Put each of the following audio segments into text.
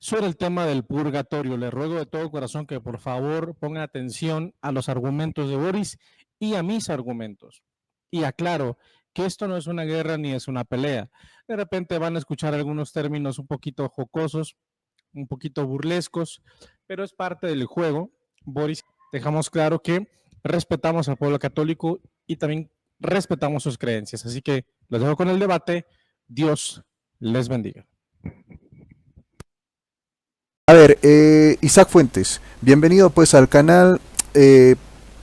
sobre el tema del purgatorio. Le ruego de todo corazón que por favor ponga atención a los argumentos de Boris y a mis argumentos. Y aclaro que esto no es una guerra ni es una pelea. De repente van a escuchar algunos términos un poquito jocosos, un poquito burlescos, pero es parte del juego. Boris, dejamos claro que respetamos al pueblo católico y también respetamos sus creencias. Así que los dejo con el debate. Dios les bendiga. A ver, Isaac Fuentes, bienvenido pues al canal.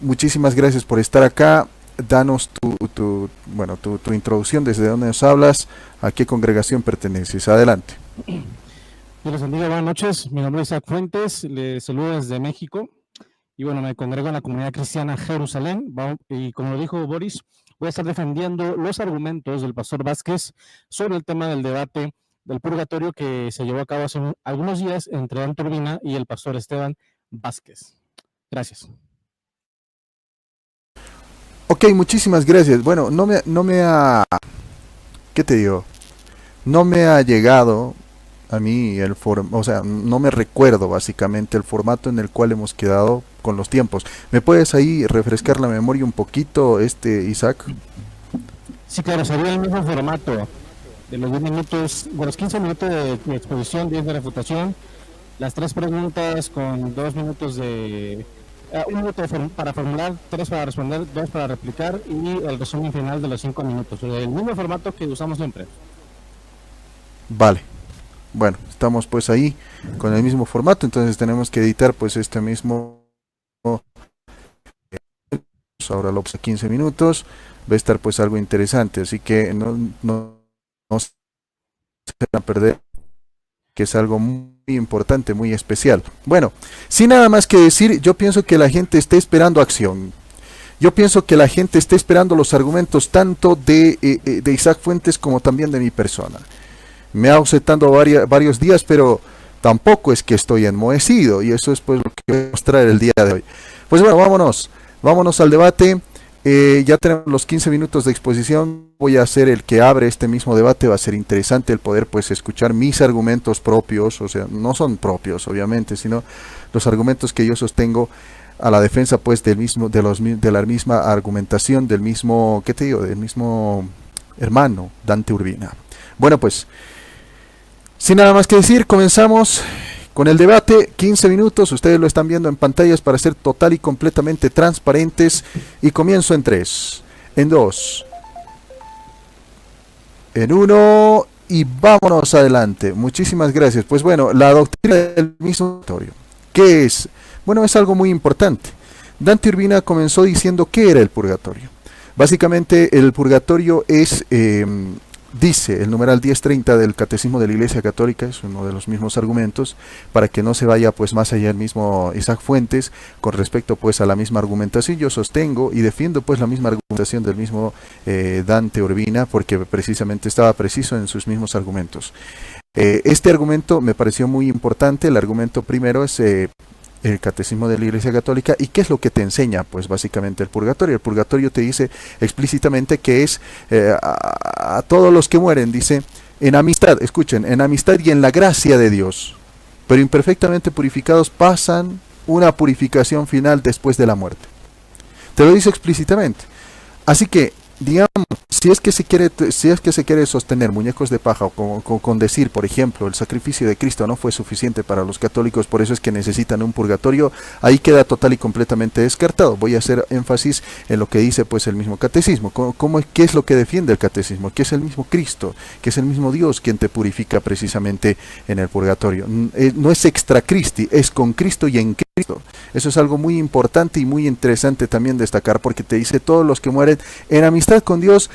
Muchísimas gracias por estar acá. Danos tu introducción, desde dónde nos hablas, a qué congregación perteneces. Adelante. Yo les bendiga, buenas noches. Mi nombre es Isaac Fuentes, les saludo desde México. Y bueno, me congrego en la comunidad cristiana Jerusalén. Y como lo dijo Boris, voy a estar defendiendo los argumentos del pastor Vázquez sobre el tema del debate del purgatorio que se llevó a cabo hace algunos días entre Dante Urbina y el pastor Esteban Vázquez. Gracias. Ok, muchísimas gracias. Bueno, ¿qué te digo? No me ha llegado a mí no me recuerdo básicamente el formato en el cual hemos quedado con los tiempos. ¿Me puedes ahí refrescar la memoria un poquito, Isaac? Sí, claro, sería el mismo formato de los 10 minutos, de los 15 minutos de exposición, 10 de refutación, las 3 preguntas con 2 minutos de... 1 minuto para formular, 3 para responder, 2 para replicar y el resumen final de los 5 minutos. El mismo formato que usamos siempre. Vale. Bueno, estamos pues ahí con el mismo formato, entonces tenemos que editar pues este mismo... Ahora lo 15 minutos, va a estar pues algo interesante, así que no se van a perder, que es algo muy importante, muy especial. Bueno, sin nada más que decir, yo pienso que la gente está esperando acción. Yo pienso que la gente está esperando los argumentos tanto de Isaac Fuentes como también de mi persona. Me ha ausentado varios días, pero tampoco es que estoy enmohecido, y eso es pues lo que voy a mostrar el día de hoy. Pues bueno, vámonos al debate. Ya tenemos los 15 minutos de exposición. Voy a ser el que abre este mismo debate. Va a ser interesante el poder pues escuchar mis argumentos propios, o sea, no son propios obviamente, sino los argumentos que yo sostengo a la defensa pues de la misma argumentación del mismo, ¿qué te digo? Del mismo hermano Dante Urbina. Bueno, pues sin nada más que decir, comenzamos con el debate. 15 minutos, ustedes lo están viendo en pantallas para ser total y completamente transparentes. Y comienzo en 3, en 2, en 1 y vámonos adelante. Muchísimas gracias. Pues bueno, la doctrina del mismo purgatorio, ¿qué es? Bueno, es algo muy importante. Dante Urbina comenzó diciendo qué era el purgatorio. Básicamente el purgatorio es... dice el numeral 1030 del Catecismo de la Iglesia Católica, es uno de los mismos argumentos, para que no se vaya pues más allá el mismo Isaac Fuentes con respecto pues a la misma argumentación. Yo sostengo y defiendo pues la misma argumentación del mismo Dante Urbina, porque precisamente estaba preciso en sus mismos argumentos. Este argumento me pareció muy importante. El argumento primero es el Catecismo de la Iglesia Católica. ¿Y qué es lo que te enseña? Pues básicamente el purgatorio. El purgatorio te dice explícitamente que es a todos los que mueren, dice, en amistad, escuchen, en amistad y en la gracia de Dios, pero imperfectamente purificados, pasan una purificación final después de la muerte. Te lo dice explícitamente. Así que, digamos, si es que se quiere sostener muñecos de paja con decir, por ejemplo, el sacrificio de Cristo no fue suficiente para los católicos, por eso es que necesitan un purgatorio, ahí queda total y completamente descartado. Voy a hacer énfasis en lo que dice pues el mismo catecismo. ¿Qué es lo que defiende el catecismo? Que es el mismo Cristo, que es el mismo Dios quien te purifica precisamente en el purgatorio. No es extra Christi, es con Cristo y en Cristo. Eso es algo muy importante y muy interesante también destacar, porque te dice todos los que mueren en amistad con Dios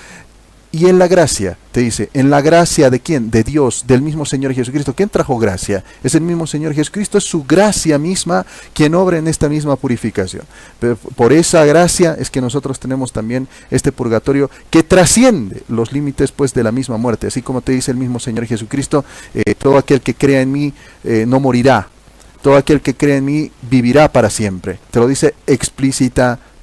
y en la gracia. Te dice, ¿en la gracia de quién? De Dios, del mismo Señor Jesucristo. ¿Quién trajo gracia? Es el mismo Señor Jesucristo, es su gracia misma quien obra en esta misma purificación. Pero por esa gracia es que nosotros tenemos también este purgatorio que trasciende los límites pues de la misma muerte. Así como te dice el mismo Señor Jesucristo, todo aquel que crea en mí no morirá. Todo aquel que cree en mí vivirá para siempre. Te lo dice explícitamente.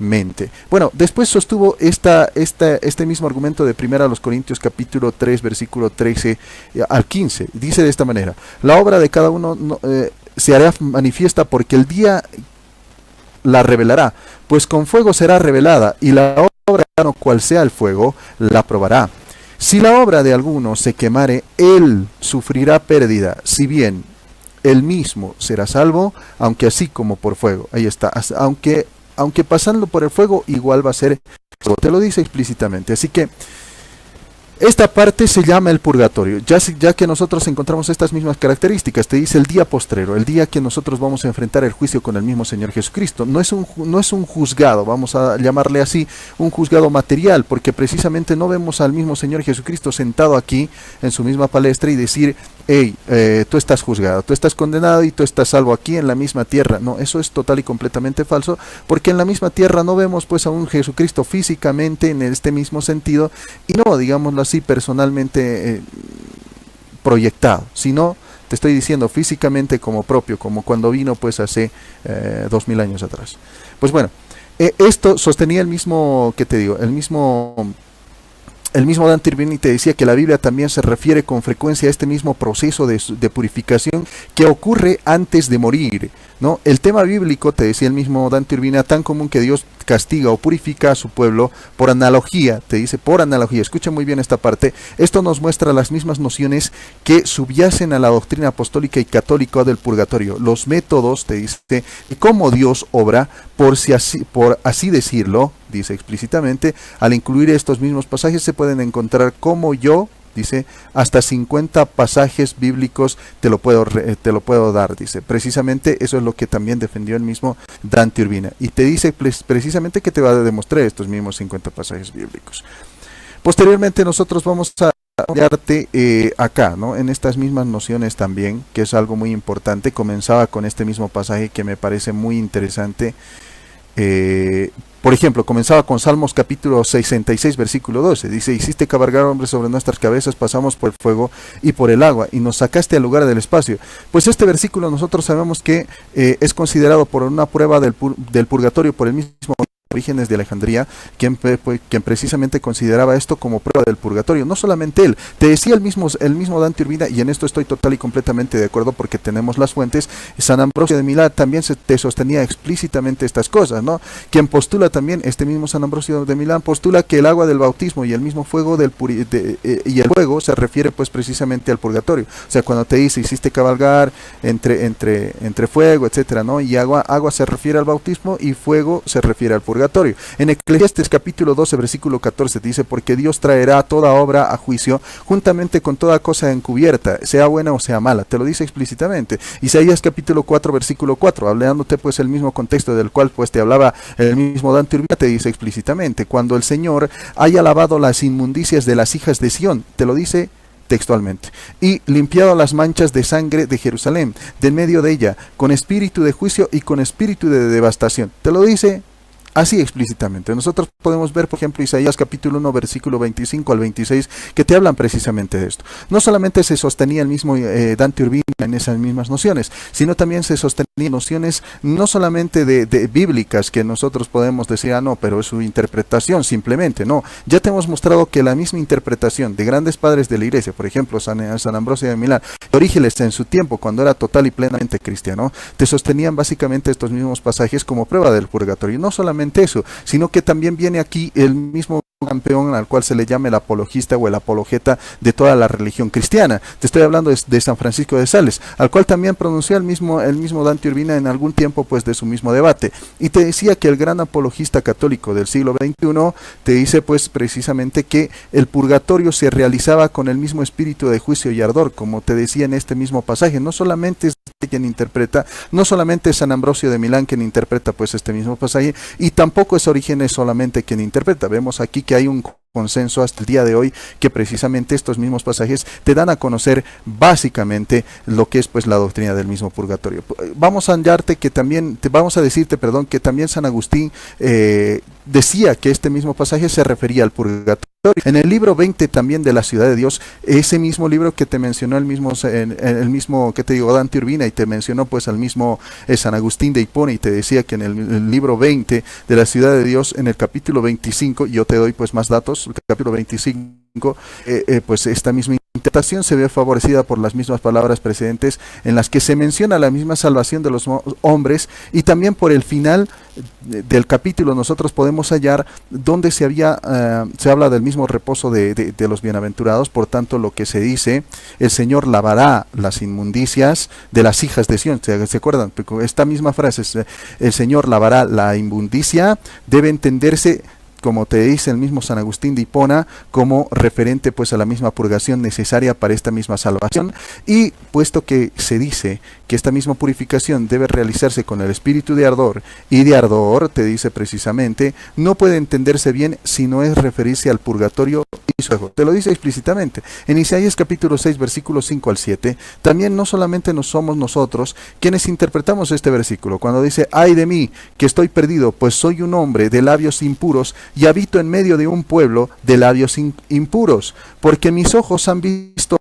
Bueno, después sostuvo este mismo argumento de 1 Corintios capítulo 3, versículo 13 al 15. Dice de esta manera: la obra de cada uno se hará manifiesta, porque el día la revelará, pues con fuego será revelada, y la obra de cada uno, cual sea el fuego, la probará. Si la obra de alguno se quemare, él sufrirá pérdida, si bien él mismo será salvo, aunque así como por fuego. Ahí está, aunque pasando por el fuego, igual va a ser, te lo dice explícitamente. Así que esta parte se llama el purgatorio, ya que nosotros encontramos estas mismas características. Te dice el día postrero, el día que nosotros vamos a enfrentar el juicio con el mismo Señor Jesucristo. No es un juzgado, vamos a llamarle así, un juzgado material, porque precisamente no vemos al mismo Señor Jesucristo sentado aquí en su misma palestra y decir: hey, tú estás juzgado, tú estás condenado y tú estás salvo aquí en la misma tierra. No, eso es total y completamente falso, porque en la misma tierra no vemos pues a un Jesucristo físicamente en este mismo sentido, y no, digámoslo así, personalmente proyectado, sino, te estoy diciendo, físicamente como propio, como cuando vino pues hace 2000 años atrás. Pues bueno, esto sostenía el mismo, ¿qué te digo? El mismo Dante Urbini te decía que la Biblia también se refiere con frecuencia a este mismo proceso de purificación que ocurre antes de morir, ¿no? El tema bíblico, te decía el mismo Dante Urbina, tan común que Dios castiga o purifica a su pueblo por analogía, te dice por analogía. Escucha muy bien esta parte. Esto nos muestra las mismas nociones que subyacen a la doctrina apostólica y católica del purgatorio. Los métodos, te dice, y cómo Dios obra, por así decirlo, dice explícitamente. Al incluir estos mismos pasajes se pueden encontrar como yo, dice, hasta 50 pasajes bíblicos te lo puedo dar, dice. Precisamente eso es lo que también defendió el mismo Dante Urbina. Y te dice precisamente que te va a demostrar estos mismos 50 pasajes bíblicos. Posteriormente nosotros vamos a darte acá, ¿no? En estas mismas nociones también, que es algo muy importante. Comenzaba con este mismo pasaje que me parece muy interesante. Por ejemplo, comenzaba con Salmos capítulo 66, versículo 12. Dice: hiciste cabalgar hombres sobre nuestras cabezas, pasamos por el fuego y por el agua, y nos sacaste al lugar del espacio. Pues este versículo nosotros sabemos que es considerado por una prueba del purgatorio por el mismo Orígenes de Alejandría, quien precisamente consideraba esto como prueba del purgatorio. No solamente él, te decía el mismo Dante Urbina, y en esto estoy total y completamente de acuerdo porque tenemos las fuentes. San Ambrosio de Milán también te sostenía explícitamente estas cosas, ¿no? Quien postula también, este mismo San Ambrosio de Milán postula que el agua del bautismo y el mismo fuego y el fuego se refiere pues precisamente al purgatorio. O sea, cuando te dice hiciste cabalgar entre fuego, etcétera, ¿no? Y agua se refiere al bautismo y fuego se refiere al purgatorio. En Eclesiastes capítulo 12 versículo 14 dice: porque Dios traerá toda obra a juicio juntamente con toda cosa encubierta, sea buena o sea mala. Te lo dice explícitamente. Isaías capítulo 4 versículo 4, hablándote pues el mismo contexto del cual pues te hablaba el mismo Dante Urbina, te dice explícitamente: cuando el Señor haya lavado las inmundicias de las hijas de Sión, te lo dice textualmente, y limpiado las manchas de sangre de Jerusalén, de en medio de ella, con espíritu de juicio y con espíritu de devastación. Te lo dice así explícitamente. Nosotros podemos ver, por ejemplo, Isaías capítulo 1, versículo 25 al 26, que te hablan precisamente de esto. No solamente se sostenía el mismo Dante Urbina en esas mismas nociones, sino también se sostenían nociones no solamente de bíblicas, que nosotros podemos decir, no, pero es su interpretación, simplemente, no. Ya te hemos mostrado que la misma interpretación de grandes padres de la iglesia, por ejemplo, San Ambrosio de Milán, Orígenes en su tiempo, cuando era total y plenamente cristiano, te sostenían básicamente estos mismos pasajes como prueba del purgatorio. No solamente eso, sino que también viene aquí el mismo campeón al cual se le llama el apologista o el apologeta de toda la religión cristiana. Te estoy hablando de San Francisco de Sales, al cual también pronunció el mismo Dante Urbina en algún tiempo pues de su mismo debate, y te decía que el gran apologista católico del siglo XXI te dice pues precisamente que el purgatorio se realizaba con el mismo espíritu de juicio y ardor, como te decía en este mismo pasaje. No solamente es quien interpreta, no solamente es San Ambrosio de Milán quien interpreta pues este mismo pasaje, y tampoco es Orígenes solamente quien interpreta. Vemos aquí que hay un consenso hasta el día de hoy que precisamente estos mismos pasajes te dan a conocer básicamente lo que es pues la doctrina del mismo purgatorio. Vamos a decirte que también San Agustín decía que este mismo pasaje se refería al purgatorio. En el libro 20 también de la Ciudad de Dios, ese mismo libro que te mencionó el mismo que te digo, Dante Urbina, y te mencionó pues al mismo San Agustín de Hipona, y te decía que en el libro 20 de la Ciudad de Dios, en el capítulo 25, yo te doy pues más datos, el capítulo 25, pues esta misma interpretación se ve favorecida por las mismas palabras precedentes en las que se menciona la misma salvación de los hombres, y también por el final del capítulo nosotros podemos hallar donde se habla del mismo reposo de los bienaventurados. Por tanto, lo que se dice, el Señor lavará las inmundicias de las hijas de Sión. ¿Se acuerdan? Esta misma frase, el Señor lavará la inmundicia, debe entenderse, como te dice el mismo San Agustín de Hipona, como referente pues a la misma purgación necesaria para esta misma salvación. Y puesto que se dice que esta misma purificación debe realizarse con el espíritu de ardor, y de ardor, te dice precisamente, no puede entenderse bien si no es referirse al purgatorio y su juego. Te lo dice explícitamente. En Isaías capítulo 6, versículos 5 al 7, también no solamente somos nosotros quienes interpretamos este versículo, cuando dice, ay de mí, que estoy perdido, pues soy un hombre de labios impuros, y habito en medio de un pueblo de labios impuros, porque mis ojos han visto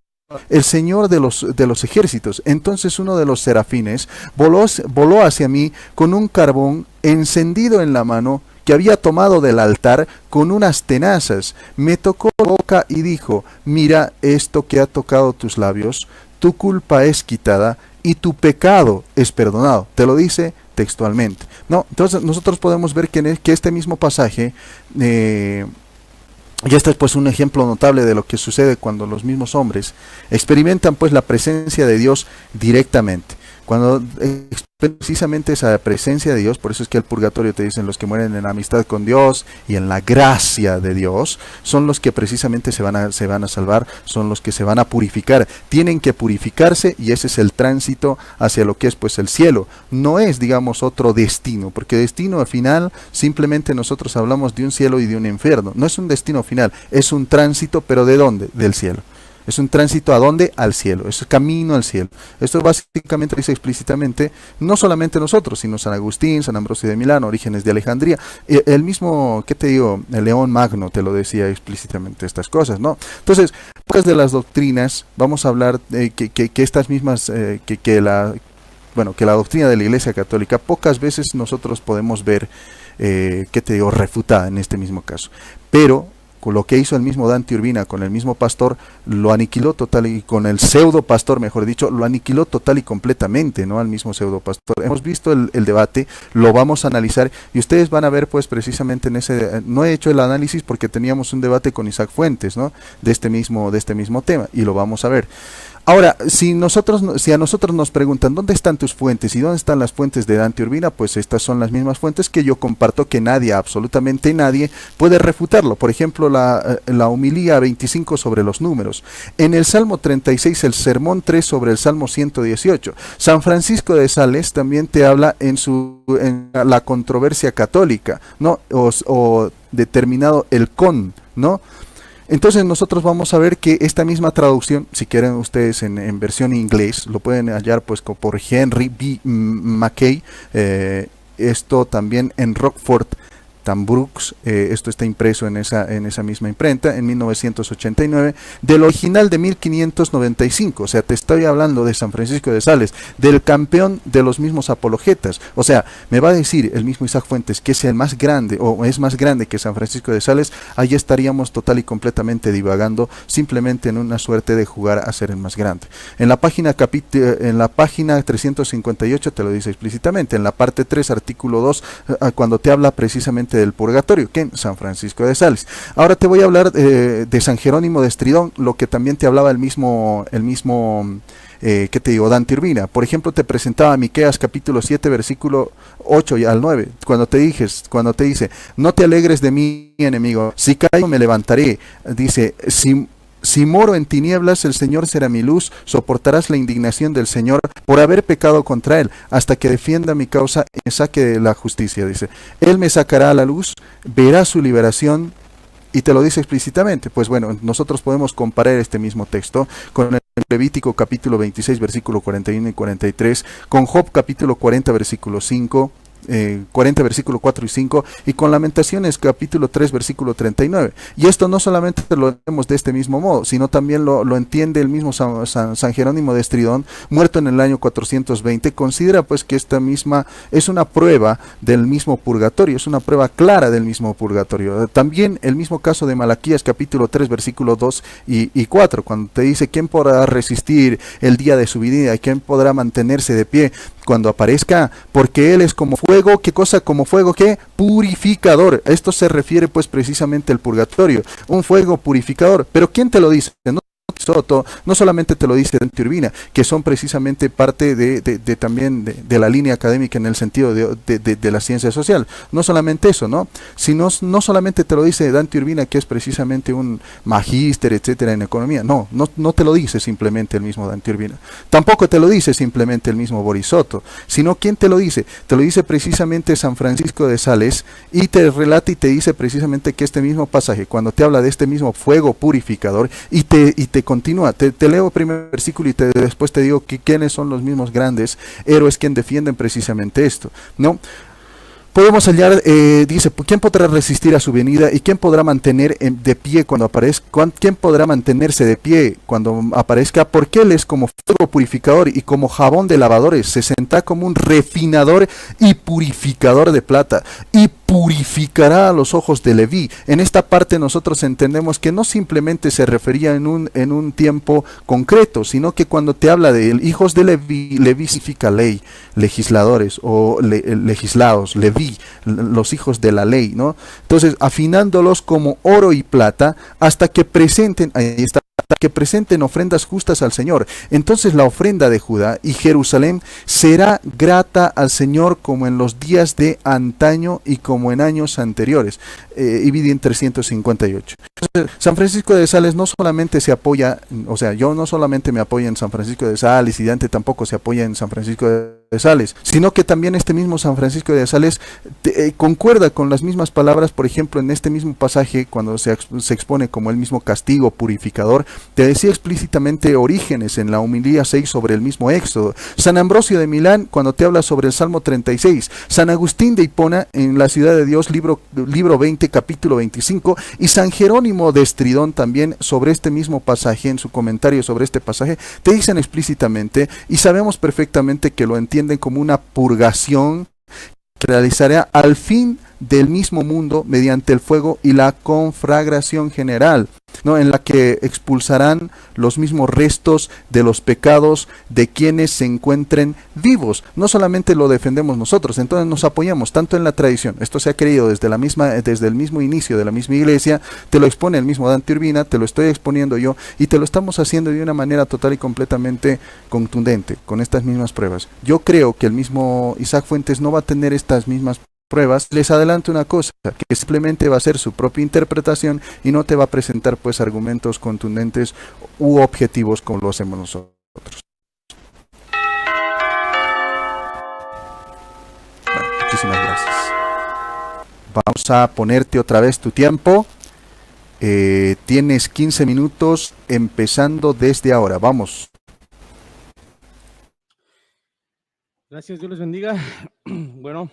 el Señor de los ejércitos. Entonces uno de los serafines voló hacia mí con un carbón encendido en la mano que había tomado del altar con unas tenazas. Me tocó la boca y dijo, mira esto que ha tocado tus labios, tu culpa es quitada y tu pecado es perdonado. Te lo dice textualmente. No, entonces nosotros podemos ver que este mismo pasaje, y este es pues un ejemplo notable de lo que sucede cuando los mismos hombres experimentan pues la presencia de Dios directamente. Cuando precisamente esa presencia de Dios, por eso es que el purgatorio te dicen los que mueren en amistad con Dios y en la gracia de Dios, son los que precisamente se van a salvar, son los que se van a purificar. Tienen que purificarse, y ese es el tránsito hacia lo que es pues el cielo. No es, digamos, otro destino, porque destino al final simplemente nosotros hablamos de un cielo y de un infierno. No es un destino final, es un tránsito, pero ¿de dónde? Del cielo. Es un tránsito ¿a dónde? Al cielo. Es camino al cielo. Esto básicamente dice explícitamente, no solamente nosotros, sino San Agustín, San Ambrosio de Milán, Orígenes de Alejandría. El mismo, ¿qué te digo? El León Magno te lo decía explícitamente estas cosas, ¿no? Entonces, pocas de las doctrinas, vamos a hablar que estas mismas, que la doctrina de la Iglesia Católica, pocas veces nosotros podemos ver, ¿qué te digo? Refutada en este mismo caso. Pero con lo que hizo el mismo Dante Urbina con el mismo pastor, lo aniquiló total, y con el pseudo pastor, mejor dicho, lo aniquiló total y completamente, ¿no? Al mismo pseudo pastor. Hemos visto el debate, lo vamos a analizar, y ustedes van a ver pues precisamente en ese, no he hecho el análisis porque teníamos un debate con Isaac Fuentes, ¿no? De este mismo tema, y lo vamos a ver. Ahora, si a nosotros nos preguntan ¿dónde están tus fuentes y dónde están las fuentes de Dante Urbina? Pues estas son las mismas fuentes que yo comparto, que nadie, absolutamente nadie, puede refutarlo. Por ejemplo, la homilía 25 sobre los números. En el Salmo 36, el sermón 3 sobre el Salmo 118. San Francisco de Sales también te habla en la controversia católica, ¿no? O determinado el ¿no? Entonces nosotros vamos a ver que esta misma traducción, si quieren ustedes en versión inglés, lo pueden hallar pues por Henry B. Mackay, esto también en Rockford Brooks, esto está impreso en esa misma imprenta en 1989, del original de 1595, o sea, te estoy hablando de San Francisco de Sales, del campeón de los mismos apologetas. O sea, me va a decir el mismo Isaac Fuentes que es el más grande, o es más grande que San Francisco de Sales, ahí estaríamos total y completamente divagando, simplemente en una suerte de jugar a ser el más grande. En la página 358 te lo dice explícitamente, en la parte 3, artículo 2, cuando te habla precisamente del purgatorio, que en San Francisco de Sales. Ahora te voy a hablar de San Jerónimo de Estridón, lo que también te hablaba el mismo ¿qué te digo? Dante Urbina. Por ejemplo, te presentaba Miqueas capítulo 7, versículo 8 y al 9, cuando te dice, no te alegres de mí, enemigo, si caigo me levantaré. Dice, si moro en tinieblas, el Señor será mi luz, soportarás la indignación del Señor por haber pecado contra Él, hasta que defienda mi causa y me saque de la justicia. Dice, Él me sacará a la luz, verá su liberación, y te lo dice explícitamente. Pues bueno, nosotros podemos comparar este mismo texto con el Levítico capítulo 26, versículo 41 y 43, con Job capítulo 40, versículo 5, 40 versículo 4 y 5, y con Lamentaciones capítulo 3 versículo 39. Y esto no solamente lo vemos de este mismo modo, sino también lo entiende el mismo San Jerónimo de Estridón, muerto en el año 420. Considera pues que esta misma es una prueba del mismo purgatorio, es una prueba clara del mismo purgatorio. También el mismo caso de Malaquías capítulo 3 versículo 2 y 4, cuando te dice: ¿quién podrá resistir el día de su venida? ¿Y quién podrá mantenerse de pie cuando aparezca? Porque él es como fuego. ¿Qué cosa? Como fuego, ¿qué? Purificador. Esto se refiere pues precisamente al purgatorio, un fuego purificador. Pero ¿quién te lo dice? Soto, no solamente te lo dice Dante Urbina, que son precisamente parte también de la línea académica en el sentido de la ciencia social. No solamente eso, ¿no? Sino no solamente te lo dice Dante Urbina, que es precisamente un magíster, etcétera, en economía. No te lo dice simplemente el mismo Dante Urbina. Tampoco te lo dice simplemente el mismo Boris Soto, sino ¿quién te lo dice? Te lo dice precisamente San Francisco de Sales, y te relata y te dice precisamente que este mismo pasaje, cuando te habla de este mismo fuego purificador, y te continúa, te leo el primer versículo y después te digo que quiénes son los mismos grandes héroes quien defienden precisamente esto, ¿no? Podemos hallar, dice: ¿quién podrá resistir a su venida? ¿Y quién podrá mantener de pie cuando aparezca? ¿Quién podrá mantenerse de pie cuando aparezca? Porque él es como fuego purificador y como jabón de lavadores. Se senta como un refinador y purificador de plata, y purificará a los ojos de Leví. En esta parte nosotros entendemos que no simplemente se refería en un tiempo concreto, sino que cuando te habla de hijos de Leví, Leví significa ley, legisladores o legislados, Leví, los hijos de la ley, ¿no? Entonces, afinándolos como oro y plata hasta que presenten, ahí está, que presenten ofrendas justas al Señor. Entonces la ofrenda de Judá y Jerusalén será grata al Señor como en los días de antaño y como en años anteriores. Ibidín 358. San Francisco de Sales no solamente se apoya, o sea, yo no solamente me apoyo en San Francisco de Sales, y Dante tampoco se apoya en San Francisco de Sales, sino que también este mismo San Francisco de Sales concuerda con las mismas palabras. Por ejemplo, en este mismo pasaje, cuando se expone como el mismo castigo purificador, te decía explícitamente Orígenes en la homilía 6 sobre el mismo Éxodo. San Ambrosio de Milán, cuando te habla sobre el Salmo 36. San Agustín de Hipona en la Ciudad de Dios, libro 20, capítulo 25. Y San Jerónimo de Estridón también sobre este mismo pasaje, en su comentario sobre este pasaje, te dicen explícitamente, y sabemos perfectamente que lo entienden como una purgación que realizará al fin del mismo mundo mediante el fuego y la conflagración general, ¿no? En la que expulsarán los mismos restos de los pecados de quienes se encuentren vivos. No solamente lo defendemos nosotros, entonces nos apoyamos tanto en la tradición. Esto se ha creído desde el mismo inicio de la misma iglesia. Te lo expone el mismo Dante Urbina, te lo estoy exponiendo yo, y te lo estamos haciendo de una manera total y completamente contundente, con estas mismas pruebas. Yo creo que el mismo Isaac Fuentes no va a tener estas mismas pruebas. Les adelanto una cosa, que simplemente va a ser su propia interpretación y no te va a presentar pues argumentos contundentes u objetivos como lo hacemos nosotros. Bueno, muchísimas gracias. Vamos a ponerte otra vez tu tiempo. Tienes 15 minutos empezando desde ahora. Vamos. Gracias, Dios les bendiga. Bueno,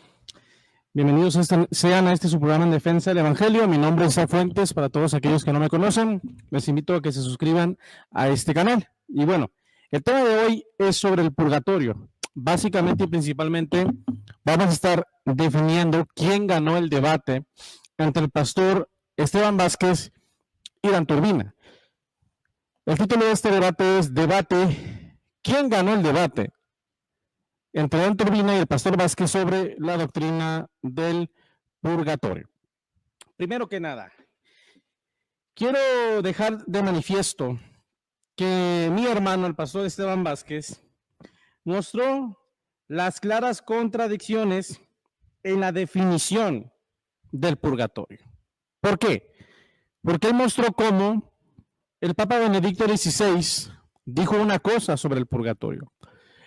bienvenidos sean a este su programa en defensa del Evangelio. Mi nombre es Isaac Fuentes. Para todos aquellos que no me conocen, les invito a que se suscriban a este canal. Y bueno, el tema de hoy es sobre el purgatorio. Básicamente y principalmente vamos a estar definiendo quién ganó el debate entre el pastor Esteban Vázquez y Dante Urbina. El título de este debate es Debate, ¿quién ganó el debate entre Dante Urbina y el pastor Vázquez sobre la doctrina del purgatorio? Primero que nada, quiero dejar de manifiesto que mi hermano, el pastor Esteban Vázquez, mostró las claras contradicciones en la definición del purgatorio. ¿Por qué? Porque él mostró cómo el Papa Benedicto XVI dijo una cosa sobre el purgatorio.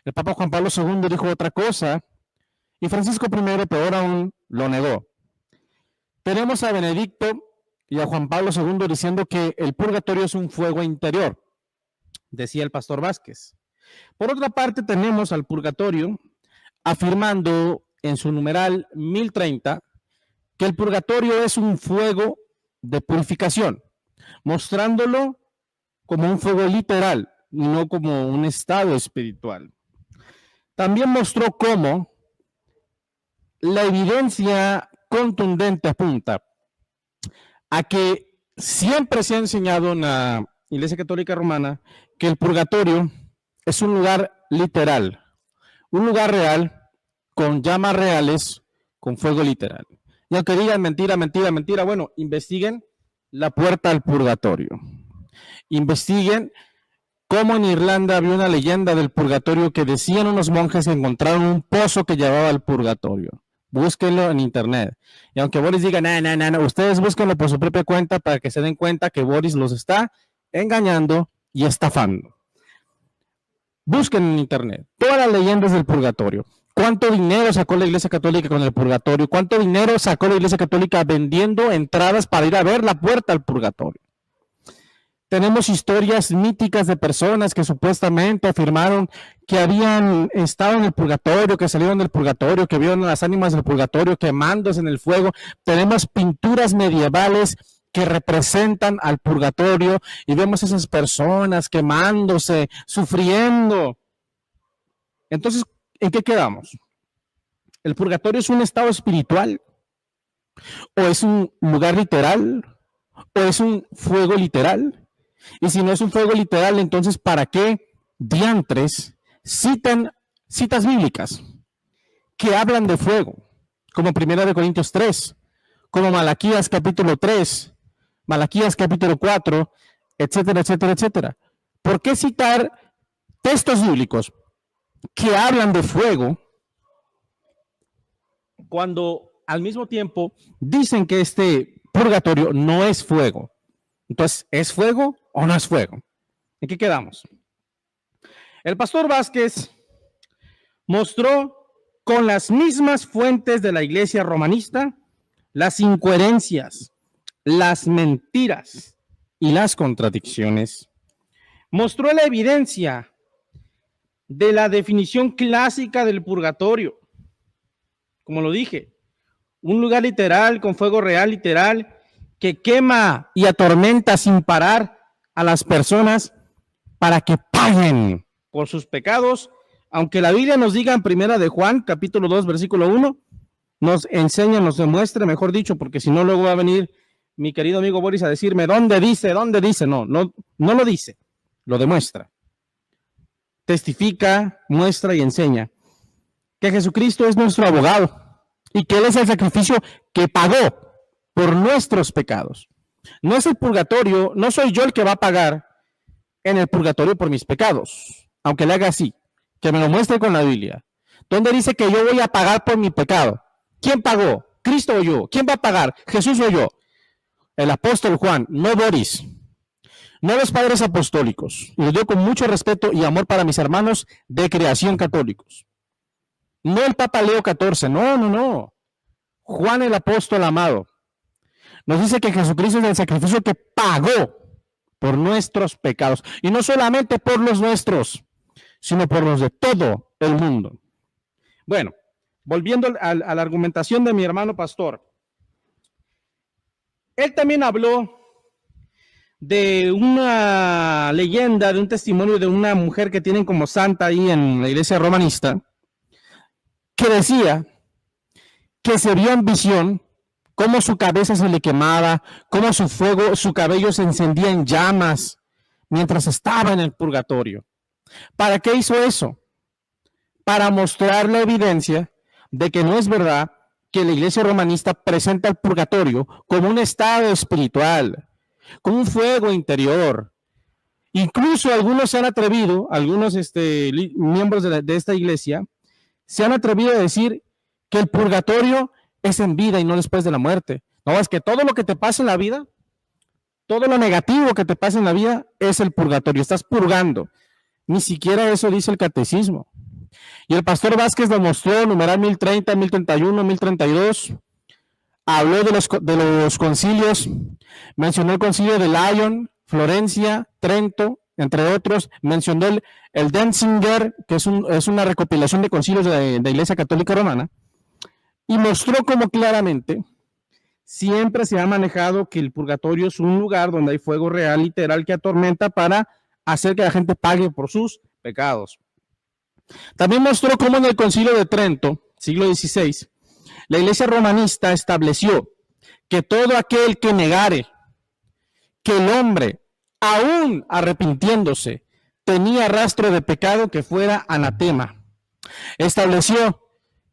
El Papa Juan Pablo II dijo otra cosa y Francisco I, peor aún, lo negó. Tenemos a Benedicto y a Juan Pablo II diciendo que el purgatorio es un fuego interior, decía el pastor Vázquez. Por otra parte, tenemos al purgatorio afirmando en su numeral 1030 que el purgatorio es un fuego de purificación, mostrándolo como un fuego literal, no como un estado espiritual. También mostró cómo la evidencia contundente apunta a que siempre se ha enseñado en la Iglesia Católica Romana que el purgatorio es un lugar literal, un lugar real, con llamas reales, con fuego literal. Y aunque digan mentira, mentira, mentira, bueno, investiguen la puerta al purgatorio. Investiguen cómo en Irlanda había una leyenda del purgatorio que decían unos monjes que encontraron un pozo que llevaba al purgatorio. Búsquenlo en internet. Y aunque Boris diga, no, ustedes búsquenlo por su propia cuenta para que se den cuenta que Boris los está engañando y estafando. Busquen en internet todas las leyendas del purgatorio. ¿Cuánto dinero sacó la Iglesia Católica con el purgatorio? ¿Cuánto dinero sacó la Iglesia Católica vendiendo entradas para ir a ver la puerta al purgatorio? Tenemos historias míticas de personas que supuestamente afirmaron que habían estado en el purgatorio, que salieron del purgatorio, que vieron a las ánimas del purgatorio quemándose en el fuego. Tenemos pinturas medievales que representan al purgatorio y vemos a esas personas quemándose, sufriendo. Entonces, ¿en qué quedamos? ¿El purgatorio es un estado espiritual? ¿O es un lugar literal? ¿O es un fuego literal? Y si no es un fuego literal, entonces ¿para qué diantres citan citas bíblicas que hablan de fuego? Como 1 Corintios 3, como Malaquías capítulo 3, Malaquías capítulo 4, etcétera, etcétera, etcétera. ¿Por qué citar textos bíblicos que hablan de fuego cuando al mismo tiempo dicen que este purgatorio no es fuego? Entonces, ¿es fuego o no es fuego? ¿En qué quedamos? El pastor Vázquez mostró con las mismas fuentes de la iglesia romanista las incoherencias, las mentiras y las contradicciones. Mostró la evidencia de la definición clásica del purgatorio. Como lo dije, un lugar literal con fuego real literal que quema y atormenta sin parar a las personas para que paguen por sus pecados, aunque la Biblia nos diga en 1 Juan, capítulo 2, versículo 1, nos enseña, nos demuestra, mejor dicho, porque si no luego va a venir mi querido amigo Boris a decirme, ¿dónde dice? No lo dice, lo demuestra. Testifica, muestra y enseña que Jesucristo es nuestro abogado y que Él es el sacrificio que pagó por nuestros pecados. No es el purgatorio, no soy yo el que va a pagar en el purgatorio por mis pecados, aunque le haga así, que me lo muestre con la Biblia. ¿Dónde dice que yo voy a pagar por mi pecado? ¿Quién pagó? ¿Cristo o yo? ¿Quién va a pagar? ¿Jesús o yo? El apóstol Juan, no Boris, no los padres apostólicos. Y lo digo con mucho respeto y amor para mis hermanos de creación católicos. No el Papa Leo XIV, no. Juan el apóstol amado nos dice que Jesucristo es el sacrificio que pagó por nuestros pecados. Y no solamente por los nuestros, sino por los de todo el mundo. Bueno, volviendo a la argumentación de mi hermano pastor. Él también habló de una leyenda, de un testimonio de una mujer que tienen como santa ahí en la iglesia romanista, que decía que se vio en visión cómo su cabeza se le quemaba, cómo su cabello se encendía en llamas mientras estaba en el purgatorio. ¿Para qué hizo eso? Para mostrar la evidencia de que no es verdad que la iglesia romanista presenta el purgatorio como un estado espiritual, como un fuego interior. Incluso algunos se han atrevido, algunos miembros de esta iglesia, se han atrevido a decir que el purgatorio es en vida y no después de la muerte. No, es que todo lo que te pasa en la vida, todo lo negativo que te pasa en la vida es el purgatorio, estás purgando. Ni siquiera eso dice el catecismo. Y el pastor Vázquez demostró, numeral 1030, 1031, 1032, habló de los concilios, mencionó el concilio de Lyon, Florencia, Trento, entre otros, mencionó el Denzinger, que es una recopilación de concilios de la Iglesia Católica Romana, y mostró cómo claramente siempre se ha manejado que el purgatorio es un lugar donde hay fuego real, literal, que atormenta para hacer que la gente pague por sus pecados. También mostró cómo en el Concilio de Trento, siglo XVI, la Iglesia romanista estableció que todo aquel que negare que el hombre, aún arrepintiéndose, tenía rastro de pecado, que fuera anatema. Estableció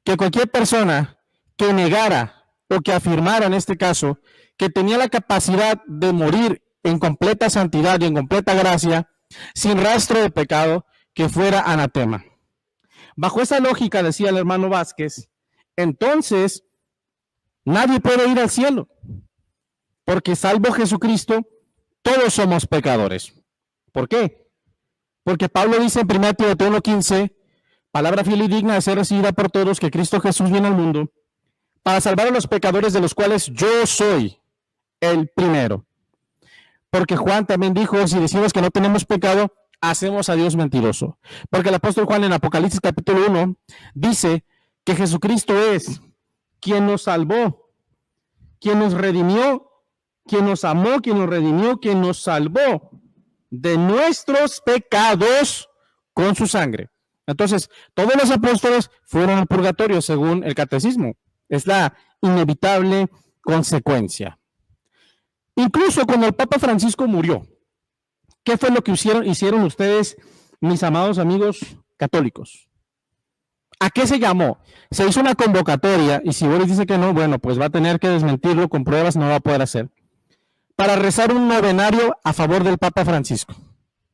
que cualquier persona que negara o que afirmara en este caso que tenía la capacidad de morir en completa santidad y en completa gracia, sin rastro de pecado, que fuera anatema. Bajo esa lógica, decía el hermano Vázquez, entonces nadie puede ir al cielo, porque salvo Jesucristo, todos somos pecadores. ¿Por qué? Porque Pablo dice en 1 Timoteo 1:15, palabra fiel y digna de ser recibida por todos, que Cristo Jesús viene al mundo para salvar a los pecadores, de los cuales yo soy el primero. Porque Juan también dijo, si decimos que no tenemos pecado, hacemos a Dios mentiroso. Porque el apóstol Juan en Apocalipsis capítulo 1 dice que Jesucristo es quien nos salvó, quien nos redimió, quien nos amó, quien nos redimió, quien nos salvó de nuestros pecados con su sangre. Entonces, todos los apóstoles fueron al purgatorio según el catecismo. Es la inevitable consecuencia. Incluso cuando el Papa Francisco murió, ¿qué fue lo que hicieron ustedes, mis amados amigos católicos? ¿A qué se llamó? Se hizo una convocatoria, y si Boris dice que no, bueno, pues va a tener que desmentirlo con pruebas, no va a poder hacer, para rezar un novenario a favor del Papa Francisco.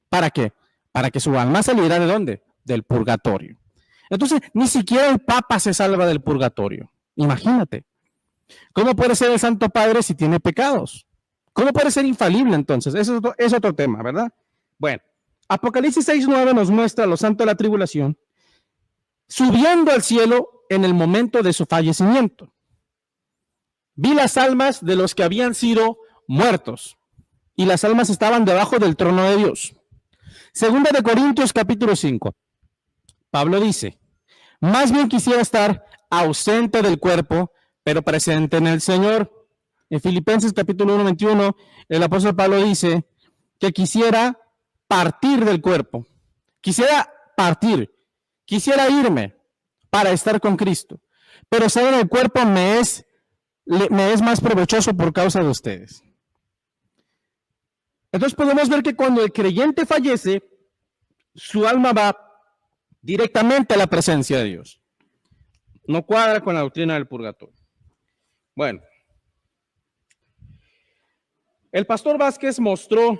¿Para qué? Para que su alma saliera ¿de dónde? Del purgatorio. Entonces, ni siquiera el Papa se salva del purgatorio. Imagínate. ¿Cómo puede ser el Santo Padre si tiene pecados? ¿Cómo puede ser infalible entonces? Eso es otro tema, ¿verdad? Bueno, Apocalipsis 6:9 nos muestra a los santos de la tribulación subiendo al cielo en el momento de su fallecimiento. Vi las almas de los que habían sido muertos, y las almas estaban debajo del trono de Dios. Segunda de Corintios capítulo 5. Pablo dice, más bien quisiera estar ausente del cuerpo, pero presente en el Señor. En Filipenses capítulo 1:21, el apóstol Pablo dice que quisiera partir del cuerpo. Quisiera irme para estar con Cristo, pero saben, el cuerpo me es más provechoso por causa de ustedes. Entonces podemos ver que cuando el creyente fallece, su alma va directamente a la presencia de Dios. No cuadra con la doctrina del purgatorio. Bueno, el pastor Vázquez mostró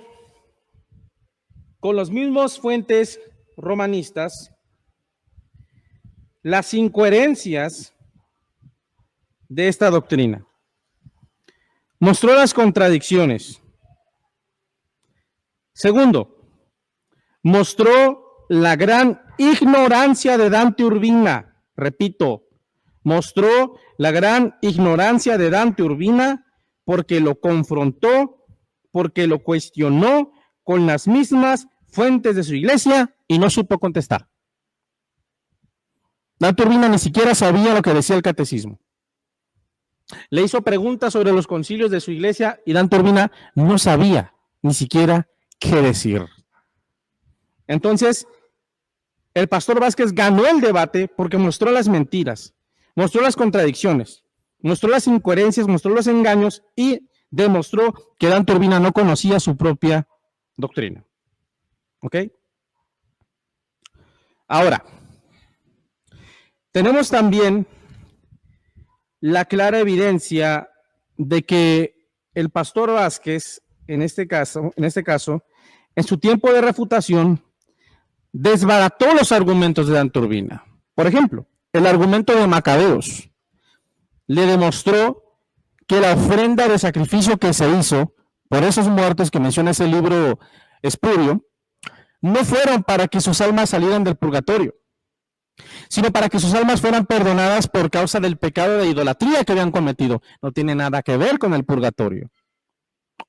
con las mismas fuentes romanistas las incoherencias de esta doctrina. Mostró las contradicciones. Segundo, mostró la gran ignorancia de Dante Urbina. Repito, mostró la gran ignorancia de Dante Urbina porque lo confrontó, porque lo cuestionó con las mismas fuentes de su iglesia y no supo contestar. Dante Urbina ni siquiera sabía lo que decía el catecismo. Le hizo preguntas sobre los concilios de su iglesia y Dante Urbina no sabía ni siquiera qué decir. Entonces, el pastor Vázquez ganó el debate porque mostró las mentiras, mostró las contradicciones, mostró las incoherencias, mostró los engaños y demostró que Dante Urbina no conocía su propia doctrina. ¿Ok? Ahora, tenemos también la clara evidencia de que el pastor Vázquez, en este caso, en su tiempo de refutación, desbarató los argumentos de Dante Urbina. Por ejemplo, el argumento de Macabeos le demostró que la ofrenda de sacrificio que se hizo por esos muertos que menciona ese libro espurio, no fueron para que sus almas salieran del purgatorio, sino para que sus almas fueran perdonadas por causa del pecado de idolatría que habían cometido. No tiene nada que ver con el purgatorio.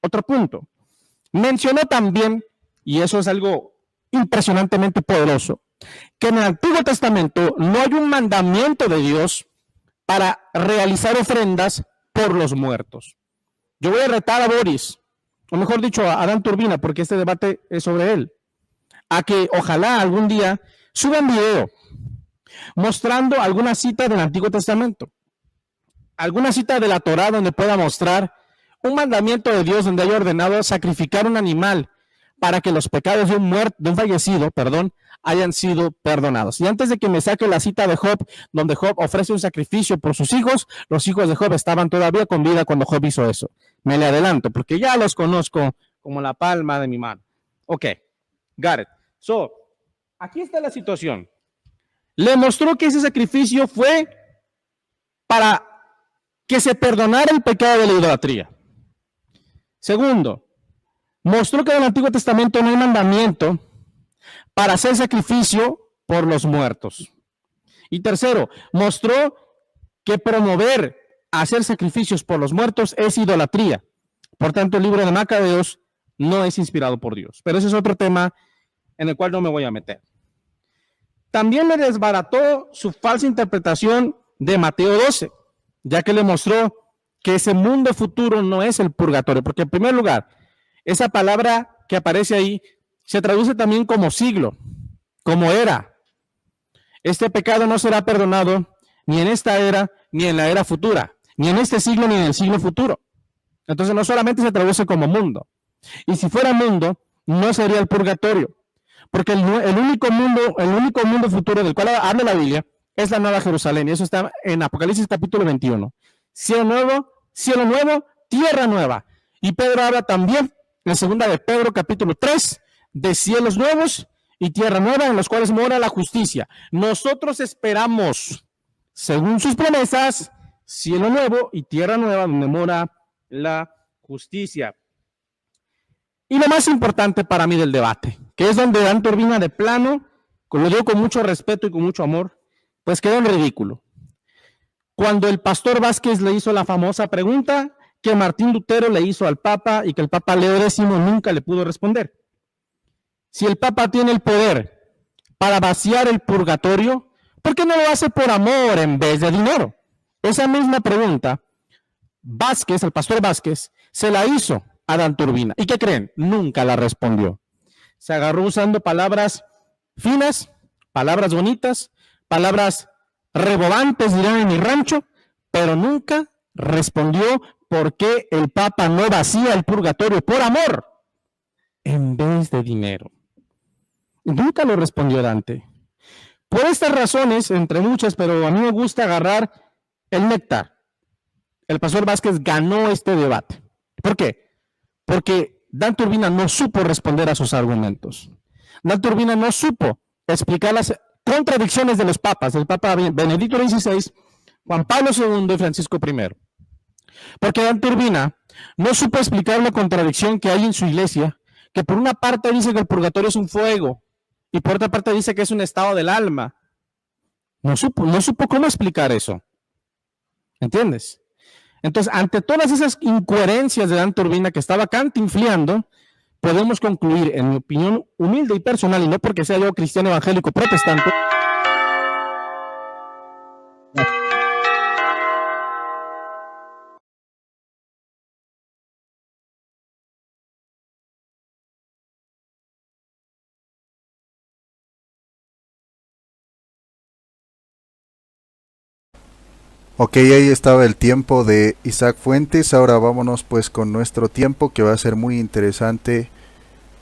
Otro punto. Mencionó también, y eso es algo impresionantemente poderoso, que en el Antiguo Testamento no hay un mandamiento de Dios para realizar ofrendas por los muertos. Yo voy a retar a Boris, o mejor dicho, a Dan Turbina, porque este debate es sobre él, a que ojalá algún día suban video mostrando alguna cita del Antiguo Testamento, alguna cita de la Torá donde pueda mostrar un mandamiento de Dios donde haya ordenado sacrificar un animal para que los pecados de un fallecido, hayan sido perdonados. Y antes de que me saque la cita de Job, donde Job ofrece un sacrificio por sus hijos, los hijos de Job estaban todavía con vida cuando Job hizo eso. Me le adelanto, porque ya los conozco como la palma de mi mano. Ok, got it. So, aquí está la situación. Le mostró que ese sacrificio fue para que se perdonara el pecado de la idolatría. Segundo, mostró que en el Antiguo Testamento no hay mandamiento para hacer sacrificio por los muertos. Y tercero, mostró que promover hacer sacrificios por los muertos es idolatría. Por tanto, el libro de Macabeos no es inspirado por Dios. Pero ese es otro tema en el cual no me voy a meter. También me desbarató su falsa interpretación de Mateo 12, ya que le mostró que ese mundo futuro no es el purgatorio, porque en primer lugar, esa palabra que aparece ahí se traduce también como siglo, como era. Este pecado no será perdonado ni en esta era, ni en la era futura, ni en este siglo, ni en el siglo futuro. Entonces no solamente se traduce como mundo. Y si fuera mundo, no sería el purgatorio, porque el único mundo futuro del cual habla la Biblia es la Nueva Jerusalén, y eso está en Apocalipsis capítulo 21. Cielo nuevo, tierra nueva. Y Pedro habla también en segunda de Pedro capítulo 3 de cielos nuevos y tierra nueva en los cuales mora la justicia. Nosotros esperamos, según sus promesas, cielo nuevo y tierra nueva donde mora la justicia. Y lo más importante para mí del debate, que es donde Dan Turbina de plano, lo digo con mucho respeto y con mucho amor, pues quedó en ridículo. Cuando el pastor Vázquez le hizo la famosa pregunta que Martín Lutero le hizo al Papa y que el Papa Leo X nunca le pudo responder. Si el Papa tiene el poder para vaciar el purgatorio, ¿por qué no lo hace por amor en vez de dinero? Esa misma pregunta, Vázquez, el pastor Vázquez, se la hizo a Dan Turbina. ¿Y qué creen? Nunca la respondió. Se agarró usando palabras finas, palabras bonitas, palabras rebobantes, dirán en mi rancho, pero nunca respondió por qué el Papa no vacía el purgatorio por amor en vez de dinero. Nunca lo respondió Dante. Por estas razones, entre muchas, pero a mí me gusta agarrar el néctar. El pastor Vázquez ganó este debate. ¿Por qué? Porque Dan Turbina no supo responder a sus argumentos. Dan Turbina no supo explicar las contradicciones de los papas, del Papa Benedicto XVI, Juan Pablo II y Francisco I. Porque Dan Turbina no supo explicar la contradicción que hay en su iglesia, que por una parte dice que el purgatorio es un fuego y por otra parte dice que es un estado del alma. No supo cómo explicar eso. ¿Entiendes? Entonces, ante todas esas incoherencias de Dan Turbina que estaba cantinfleando, podemos concluir, en mi opinión humilde y personal, y no porque sea yo cristiano evangélico protestante, Ok, ahí estaba el tiempo de Isaac Fuentes. Ahora vámonos pues con nuestro tiempo, que va a ser muy interesante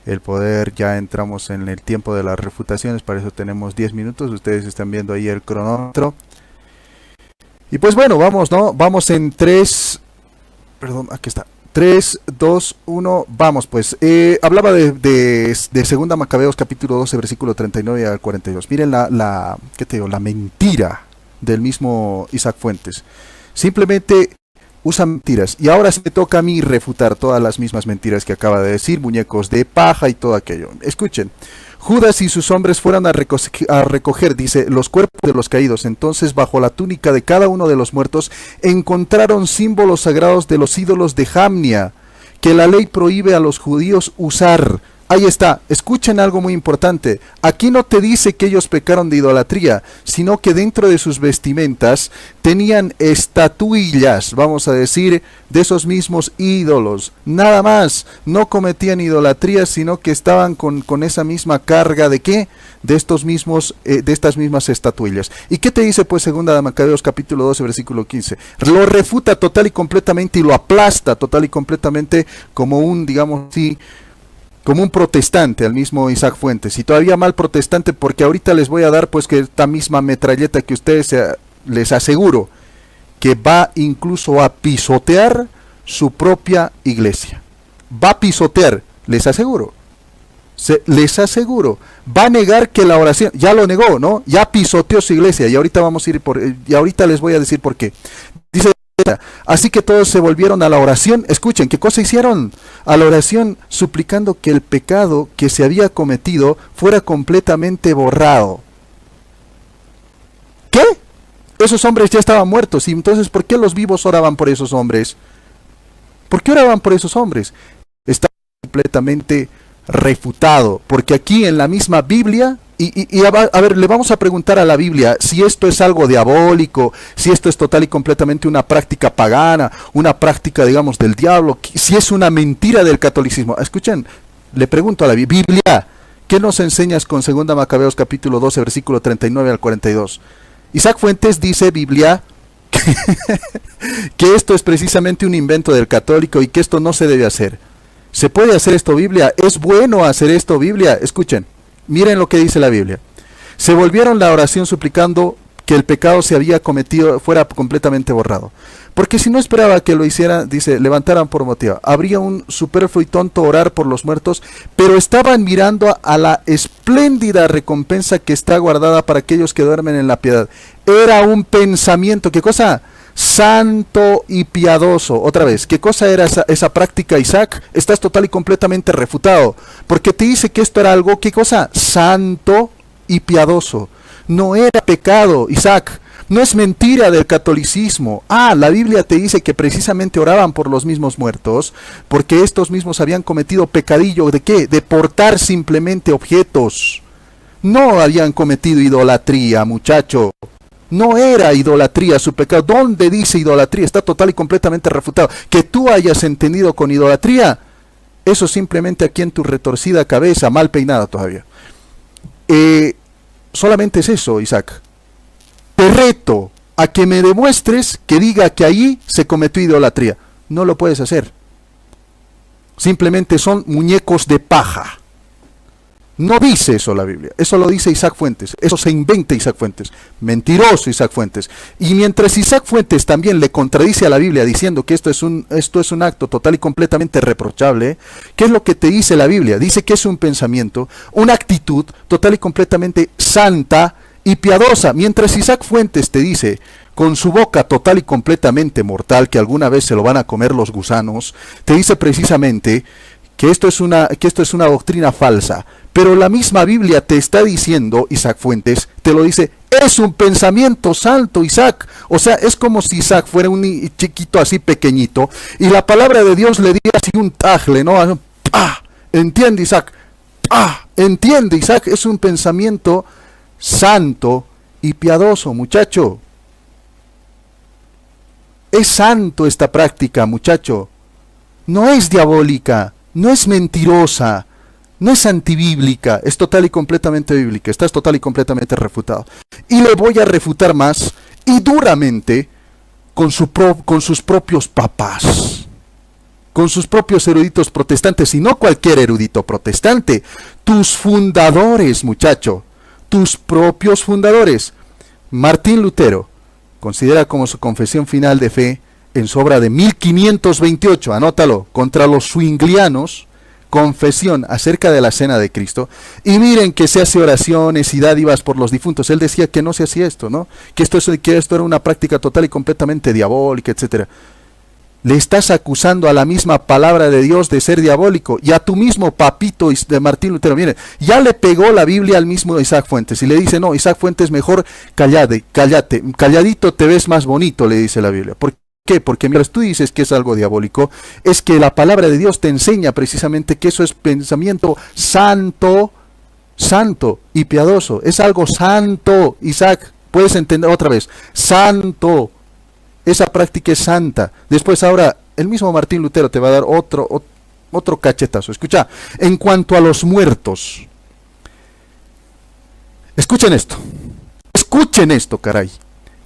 el poder. Ya entramos en el tiempo de las refutaciones, para eso tenemos 10 minutos. Ustedes están viendo ahí el cronómetro. Y pues bueno, vamos, ¿no? Vamos en 3, perdón, aquí está. 3, 2, 1, vamos pues. Hablaba de segunda Macabeos capítulo 12, versículo 39 al 42. Miren ¿qué te digo? La mentira del mismo Isaac Fuentes. Simplemente usa mentiras. Y ahora se me toca a mí refutar todas las mismas mentiras que acaba de decir, muñecos de paja y todo aquello. Escuchen. Judas y sus hombres fueron a recoger, dice, los cuerpos de los caídos. Entonces, bajo la túnica de cada uno de los muertos, encontraron símbolos sagrados de los ídolos de Jamnia, que la ley prohíbe a los judíos usar. Ahí está, escuchen algo muy importante. Aquí no te dice que ellos pecaron de idolatría, sino que dentro de sus vestimentas tenían estatuillas, vamos a decir, de esos mismos ídolos. Nada más, no cometían idolatría, sino que estaban con esa misma carga de ¿qué? De estos mismos, de estas mismas estatuillas. ¿Y qué te dice pues segunda de Macabeos capítulo 12 versículo 15? Lo refuta total y completamente y lo aplasta total y completamente como un, digamos así, como un protestante al mismo Isaac Fuentes, y todavía mal protestante, porque ahorita les voy a dar pues que esta misma metralleta que ustedes les aseguro que va incluso a pisotear su propia iglesia. Va a pisotear, les aseguro. Les aseguro, va a negar que la oración, ya lo negó, ¿no? Ya pisoteó su iglesia, y ahorita vamos a ir y ahorita les voy a decir por qué. Dice: así que todos se volvieron a la oración. Escuchen, ¿qué cosa hicieron? A la oración, suplicando que el pecado que se había cometido fuera completamente borrado. ¿Qué? Esos hombres ya estaban muertos. Y entonces, ¿por qué los vivos oraban por esos hombres? ¿Por qué oraban por esos hombres? Está completamente refutado, porque aquí en la misma Biblia, a ver, le vamos a preguntar a la Biblia si esto es algo diabólico, si esto es total y completamente una práctica pagana, una práctica, digamos, del diablo, si es una mentira del catolicismo. Escuchen, le pregunto a la Biblia, ¿qué nos enseñas con 2 Macabeos capítulo 12, versículo 39 al 42? Isaac Fuentes dice, Biblia, que esto es precisamente un invento del católico y que esto no se debe hacer. ¿Se puede hacer esto, Biblia? ¿Es bueno hacer esto, Biblia? Escuchen, miren lo que dice la Biblia. Se volvieron la oración suplicando que el pecado se había cometido fuera completamente borrado. Porque si no esperaba que lo hicieran, dice, levantaran por motivo. Habría un superfluo y tonto orar por los muertos, pero estaban mirando a la espléndida recompensa que está guardada para aquellos que duermen en la piedad. Era un pensamiento, ¿qué cosa? Santo y piadoso. Otra vez, ¿qué cosa era esa práctica, Isaac? Estás total y completamente refutado, porque te dice que esto era algo, ¿qué cosa? Santo y piadoso. No era pecado, Isaac. No es mentira del catolicismo. La Biblia te dice que precisamente oraban por los mismos muertos, porque estos mismos habían cometido pecadillo. ¿De qué? De portar simplemente objetos. No habían cometido idolatría, muchacho. No era idolatría su pecado. ¿Dónde dice idolatría? Está total y completamente refutado. Que tú hayas entendido con idolatría, eso simplemente aquí en tu retorcida cabeza, mal peinada todavía. Solamente es eso, Isaac. Te reto a que me demuestres que diga que allí se cometió idolatría. No lo puedes hacer. Simplemente son muñecos de paja. No dice eso la Biblia, eso lo dice Isaac Fuentes, eso se inventa Isaac Fuentes, mentiroso Isaac Fuentes. Y mientras Isaac Fuentes también le contradice a la Biblia diciendo que esto es un acto total y completamente reprochable, ¿qué es lo que te dice la Biblia? Dice que es un pensamiento, una actitud total y completamente santa y piadosa. Mientras Isaac Fuentes te dice con su boca total y completamente mortal que alguna vez se lo van a comer los gusanos, te dice precisamente que esto es una doctrina falsa. Pero la misma Biblia te está diciendo, Isaac Fuentes, te lo dice, es un pensamiento santo, Isaac. O sea, es como si Isaac fuera un chiquito así pequeñito, y la palabra de Dios le diera así un tajle, ¿no? ¡Pah! ¿Entiende, Isaac? ¡Pah! ¿Entiende, Isaac? Es un pensamiento santo y piadoso, muchacho. Es santo esta práctica, muchacho. No es diabólica, no es mentirosa. No es antibíblica, es total y completamente bíblica. Estás total y completamente refutado. Y le voy a refutar más y duramente con sus propios papás, con sus propios eruditos protestantes, y no cualquier erudito protestante, tus fundadores, muchacho, tus propios fundadores. Martín Lutero considera como su confesión final de fe en su obra de 1528, anótalo, contra los zwinglianos, confesión acerca de la cena de Cristo, y miren que se hace oraciones y dádivas por los difuntos. Él decía que no se hacía esto, ¿no? Que esto era una práctica total y completamente diabólica, etcétera. Le estás acusando a la misma palabra de Dios de ser diabólico, y a tu mismo papito de Martín Lutero. Miren, ya le pegó la Biblia al mismo Isaac Fuentes, y le dice, no, Isaac Fuentes, mejor cállate, calladito te ves más bonito, le dice la Biblia. qué? Porque mientras tú dices que es algo diabólico, es que la palabra de Dios te enseña precisamente que eso es pensamiento santo, santo y piadoso. Es algo santo, Isaac. Puedes entender otra vez. Santo. Esa práctica es santa. Después ahora, el mismo Martín Lutero te va a dar otro cachetazo. Escucha, en cuanto a los muertos. Escuchen esto, caray.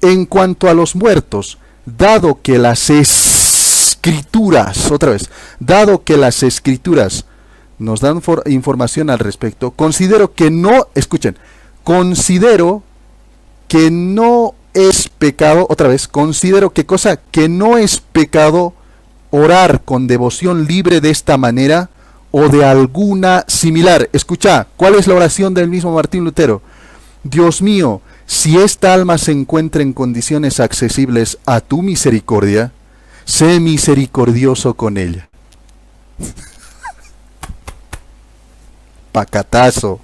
En cuanto a los muertos, dado que las escrituras, otra vez, dado que las escrituras nos dan información al respecto, considero que no es pecado, otra vez, considero que no es pecado orar con devoción libre de esta manera o de alguna similar. Escucha, ¿cuál es la oración del mismo Martín Lutero? Dios mío, si esta alma se encuentra en condiciones accesibles a tu misericordia, sé misericordioso con ella. Pacatazo,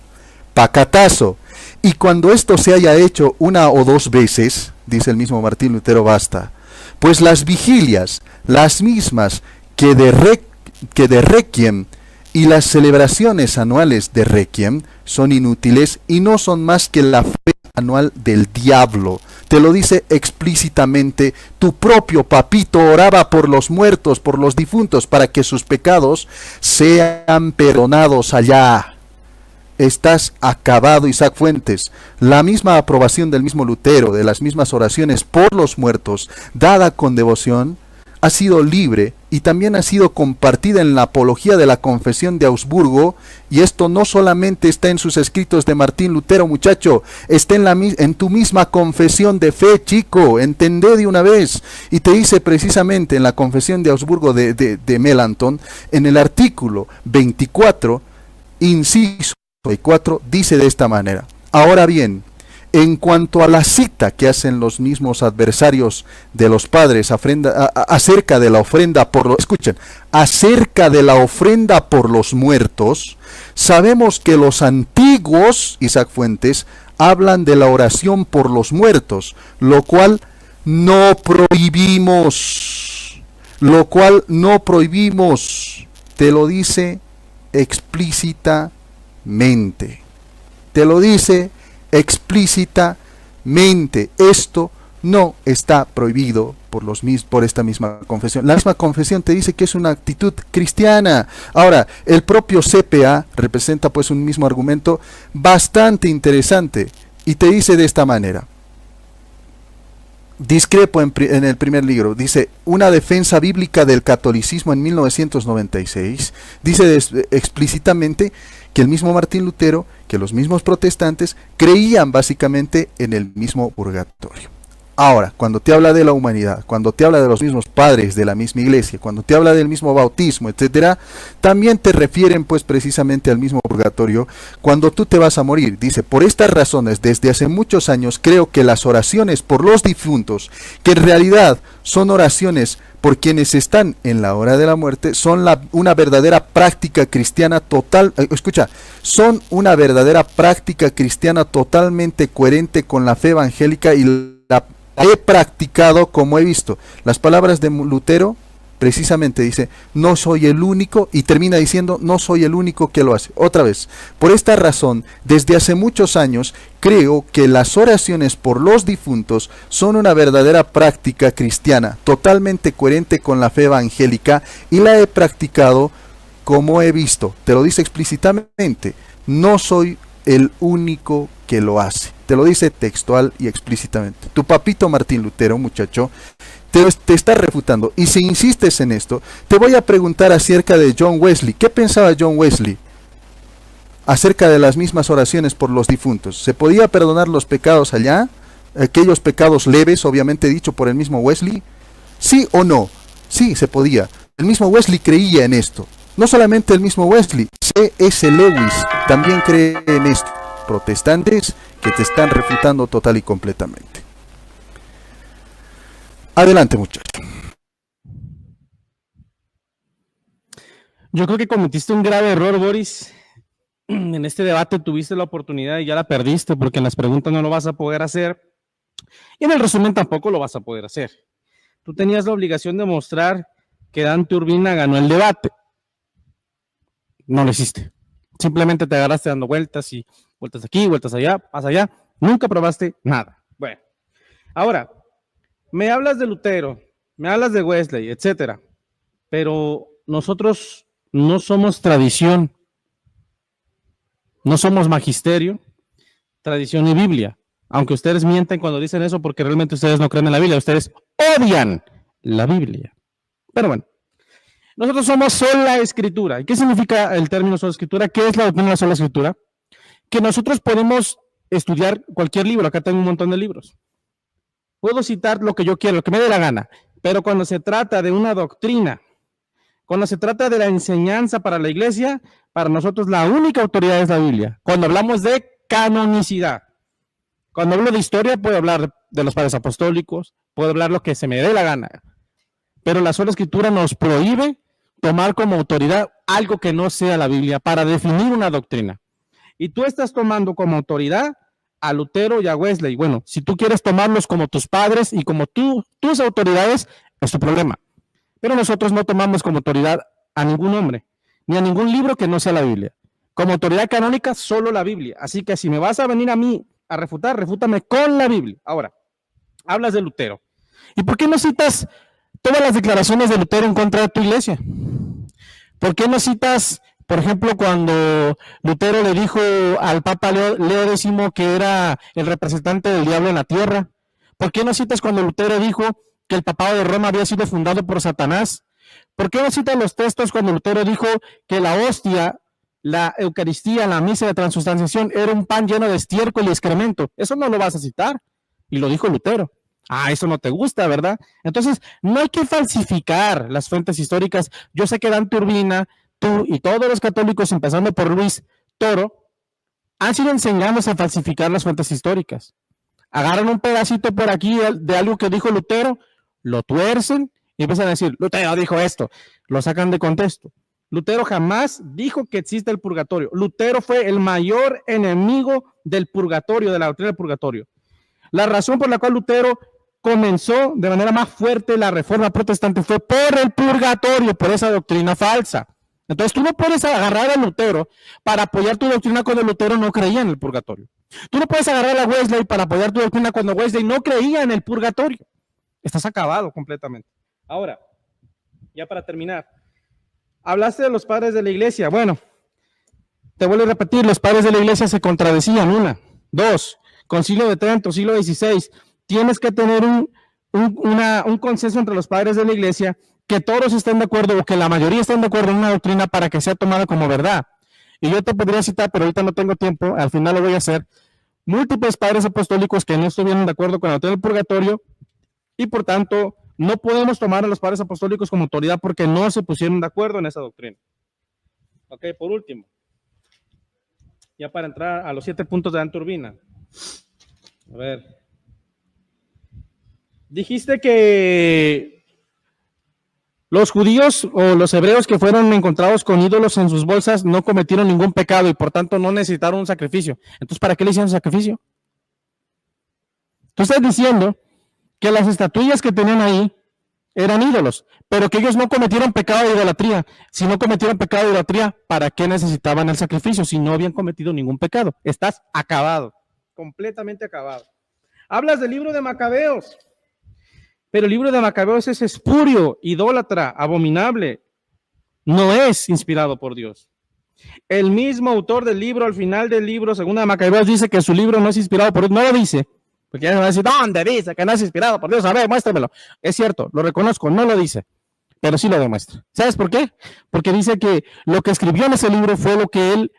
pacatazo. Y cuando esto se haya hecho una o dos veces, dice el mismo Martín Lutero, basta. Pues las vigilias, las mismas que de Requiem y las celebraciones anuales de Requiem son inútiles y no son más que la fe anual del diablo. Te lo dice explícitamente. Tu propio papito oraba por los muertos, por los difuntos, para que sus pecados sean perdonados allá. Estás acabado, Isaac Fuentes. La misma aprobación del mismo Lutero, de las mismas oraciones por los muertos, dada con devoción, ha sido libre y también ha sido compartida en la apología de la Confesión de Augsburgo, y esto no solamente está en sus escritos de Martín Lutero, muchacho, está en tu misma confesión de fe, chico, entendé de una vez. Y te dice precisamente en la Confesión de Augsburgo de Melanchthon, en el artículo 24, inciso 4, dice de esta manera: ahora bien, en cuanto a la cita que hacen los mismos adversarios de los padres acerca de la ofrenda acerca de la ofrenda por los muertos, sabemos que los antiguos, Isaac Fuentes, hablan de la oración por los muertos, lo cual no prohibimos, te lo dice explícitamente, explícitamente. Esto no está prohibido por esta misma confesión. La misma confesión te dice que es una actitud cristiana. Ahora, el propio CPA representa pues un mismo argumento bastante interesante y te dice de esta manera. Discrepo en el primer libro, dice una defensa bíblica del catolicismo en 1996, dice explícitamente que el mismo Martín Lutero, que los mismos protestantes creían básicamente en el mismo purgatorio. Ahora, cuando te habla de la humanidad, cuando te habla de los mismos padres de la misma iglesia, cuando te habla del mismo bautismo, etcétera, también te refieren pues precisamente al mismo purgatorio cuando tú te vas a morir. Dice, por estas razones, desde hace muchos años creo que las oraciones por los difuntos, que en realidad son oraciones por quienes están en la hora de la muerte, son una verdadera práctica cristiana son una verdadera práctica cristiana totalmente coherente con la fe evangélica y la he practicado como he visto. Las palabras de Lutero precisamente dice, no soy el único, y termina diciendo, no soy el único que lo hace. Otra vez, por esta razón, desde hace muchos años, creo que las oraciones por los difuntos son una verdadera práctica cristiana, totalmente coherente con la fe evangélica, y la he practicado como he visto. Te lo dice explícitamente, no soy el único que lo hace. Te lo dice textual y explícitamente. Tu papito Martín Lutero, muchacho, te está refutando. Y si insistes en esto, te voy a preguntar acerca de John Wesley. ¿Qué pensaba John Wesley acerca de las mismas oraciones por los difuntos? ¿Se podía perdonar los pecados allá? Aquellos pecados leves, obviamente dicho por el mismo Wesley. ¿Sí o no? Sí, se podía. El mismo Wesley creía en esto. No solamente el mismo Wesley, C.S. Lewis también cree en esto. Protestantes que te están refutando total y completamente. Adelante, muchacho. Yo creo que cometiste un grave error, Boris. En este debate tuviste la oportunidad y ya la perdiste, porque en las preguntas no lo vas a poder hacer y en el resumen tampoco lo vas a poder hacer. tú tenías la obligación de mostrar que Dante Urbina ganó el debate. No lo hiciste. Simplemente te agarraste dando vueltas y vueltas aquí, vueltas allá, pasa allá. Nunca probaste nada. Bueno, ahora, me hablas de Lutero, me hablas de Wesley, etcétera, pero nosotros no somos tradición, no somos magisterio, tradición y Biblia. Aunque ustedes mienten cuando dicen eso porque realmente ustedes no creen en la Biblia, ustedes odian la Biblia. Pero bueno, nosotros somos sola escritura. ¿Y qué significa el término sola escritura? ¿Qué es la doctrina de la sola escritura? Que nosotros podemos estudiar cualquier libro. Acá tengo un montón de libros. Puedo citar lo que yo quiero, lo que me dé la gana. Pero cuando se trata de una doctrina, cuando se trata de la enseñanza para la iglesia, para nosotros la única autoridad es la Biblia. Cuando hablamos de canonicidad, cuando hablo de historia, puedo hablar de los padres apostólicos, puedo hablar lo que se me dé la gana. Pero la sola escritura nos prohíbe tomar como autoridad algo que no sea la Biblia para definir una doctrina. Y tú estás tomando como autoridad a Lutero y a Wesley. Bueno, si tú quieres tomarlos como tus padres y como tus autoridades, es tu problema. Pero nosotros no tomamos como autoridad a ningún hombre, ni a ningún libro que no sea la Biblia. Como autoridad canónica, solo la Biblia. Así que si me vas a venir a mí a refutar, refútame con la Biblia. Ahora, hablas de Lutero. ¿Y por qué no citas todas las declaraciones de Lutero en contra de tu iglesia? ¿Por qué no citas, por ejemplo, cuando Lutero le dijo al Papa Leo X que era el representante del diablo en la tierra? ¿Por qué no citas cuando Lutero dijo que el papado de Roma había sido fundado por Satanás? ¿Por qué no citas los textos cuando Lutero dijo que la hostia, la Eucaristía, la misa de transustanciación era un pan lleno de estiércol y excremento? Eso no lo vas a citar. Y lo dijo Lutero. Ah, eso no te gusta, ¿verdad? Entonces, no hay que falsificar las fuentes históricas. Yo sé que Dante Urbina, tú y todos los católicos, empezando por Luis Toro, han sido enseñados a falsificar las fuentes históricas. Agarran un pedacito por aquí de algo que dijo Lutero, lo tuercen y empiezan a decir, Lutero dijo esto, lo sacan de contexto. Lutero jamás dijo que existe el purgatorio. Lutero fue el mayor enemigo del purgatorio, de la doctrina del purgatorio. La razón por la cual Lutero comenzó de manera más fuerte la reforma protestante fue por el purgatorio, por esa doctrina falsa. Entonces tú no puedes agarrar a Lutero para apoyar tu doctrina cuando Lutero no creía en el purgatorio. Tú no puedes agarrar a Wesley para apoyar tu doctrina cuando Wesley no creía en el purgatorio. Estás acabado completamente. Ahora, ya para terminar, hablaste de los padres de la iglesia. Bueno, te vuelvo a repetir, los padres de la iglesia se contradecían. Una, dos, Concilio de Trento, siglo XVI, tienes que tener un consenso entre los padres de la iglesia, que todos estén de acuerdo o que la mayoría estén de acuerdo en una doctrina para que sea tomada como verdad. Y yo te podría citar, pero ahorita no tengo tiempo, al final lo voy a hacer, múltiples padres apostólicos que no estuvieron de acuerdo con la doctrina del purgatorio y por tanto no podemos tomar a los padres apostólicos como autoridad porque no se pusieron de acuerdo en esa doctrina. Ok, por último, ya para entrar a los 7 puntos de Dante Urbina. A ver. Dijiste que los judíos o los hebreos que fueron encontrados con ídolos en sus bolsas no cometieron ningún pecado y por tanto no necesitaron un sacrificio. Entonces, ¿para qué le hicieron sacrificio? Tú estás diciendo que las estatuillas que tenían ahí eran ídolos, pero que ellos no cometieron pecado de idolatría. Si no cometieron pecado de idolatría, ¿para qué necesitaban el sacrificio si no habían cometido ningún pecado? Estás acabado, completamente acabado. Hablas del libro de Macabeos, pero el libro de Macabeos es espurio, idólatra, abominable. No es inspirado por Dios. El mismo autor del libro, al final del libro, según de Macabeos, dice que su libro no es inspirado por Dios. No lo dice, porque ya me va a decir, ¿dónde dice que no es inspirado por Dios? A ver, muéstramelo. Es cierto, lo reconozco, no lo dice, pero sí lo demuestra. ¿Sabes por qué? Porque dice que lo que escribió en ese libro fue lo que él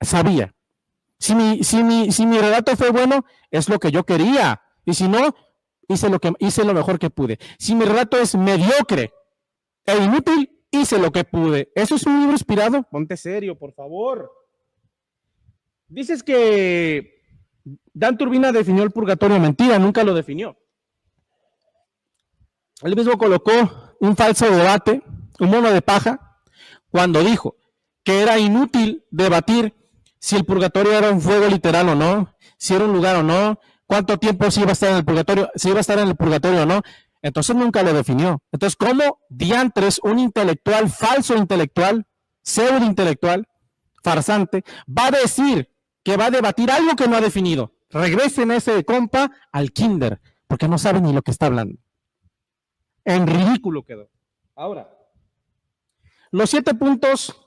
sabía. Si mi relato fue bueno, es lo que yo quería. Y si no, hice lo mejor que pude. Si mi relato es mediocre e inútil, hice lo que pude. ¿Eso es un libro inspirado? Ponte serio, por favor. Dices que Dante Urbina definió el purgatorio. Mentira, nunca lo definió. Él mismo colocó un falso debate, un mono de paja, cuando dijo que era inútil debatir si el purgatorio era un fuego literal o no, si era un lugar o no, cuánto tiempo se iba a estar en el purgatorio, si iba a estar en el purgatorio o no. Entonces nunca lo definió. Entonces, ¿cómo diantres un intelectual, falso intelectual, pseudo intelectual, farsante, va a decir que va a debatir algo que no ha definido? Regresen ese compa al kinder, porque no sabe ni lo que está hablando. En ridículo quedó. Ahora, los 7 puntos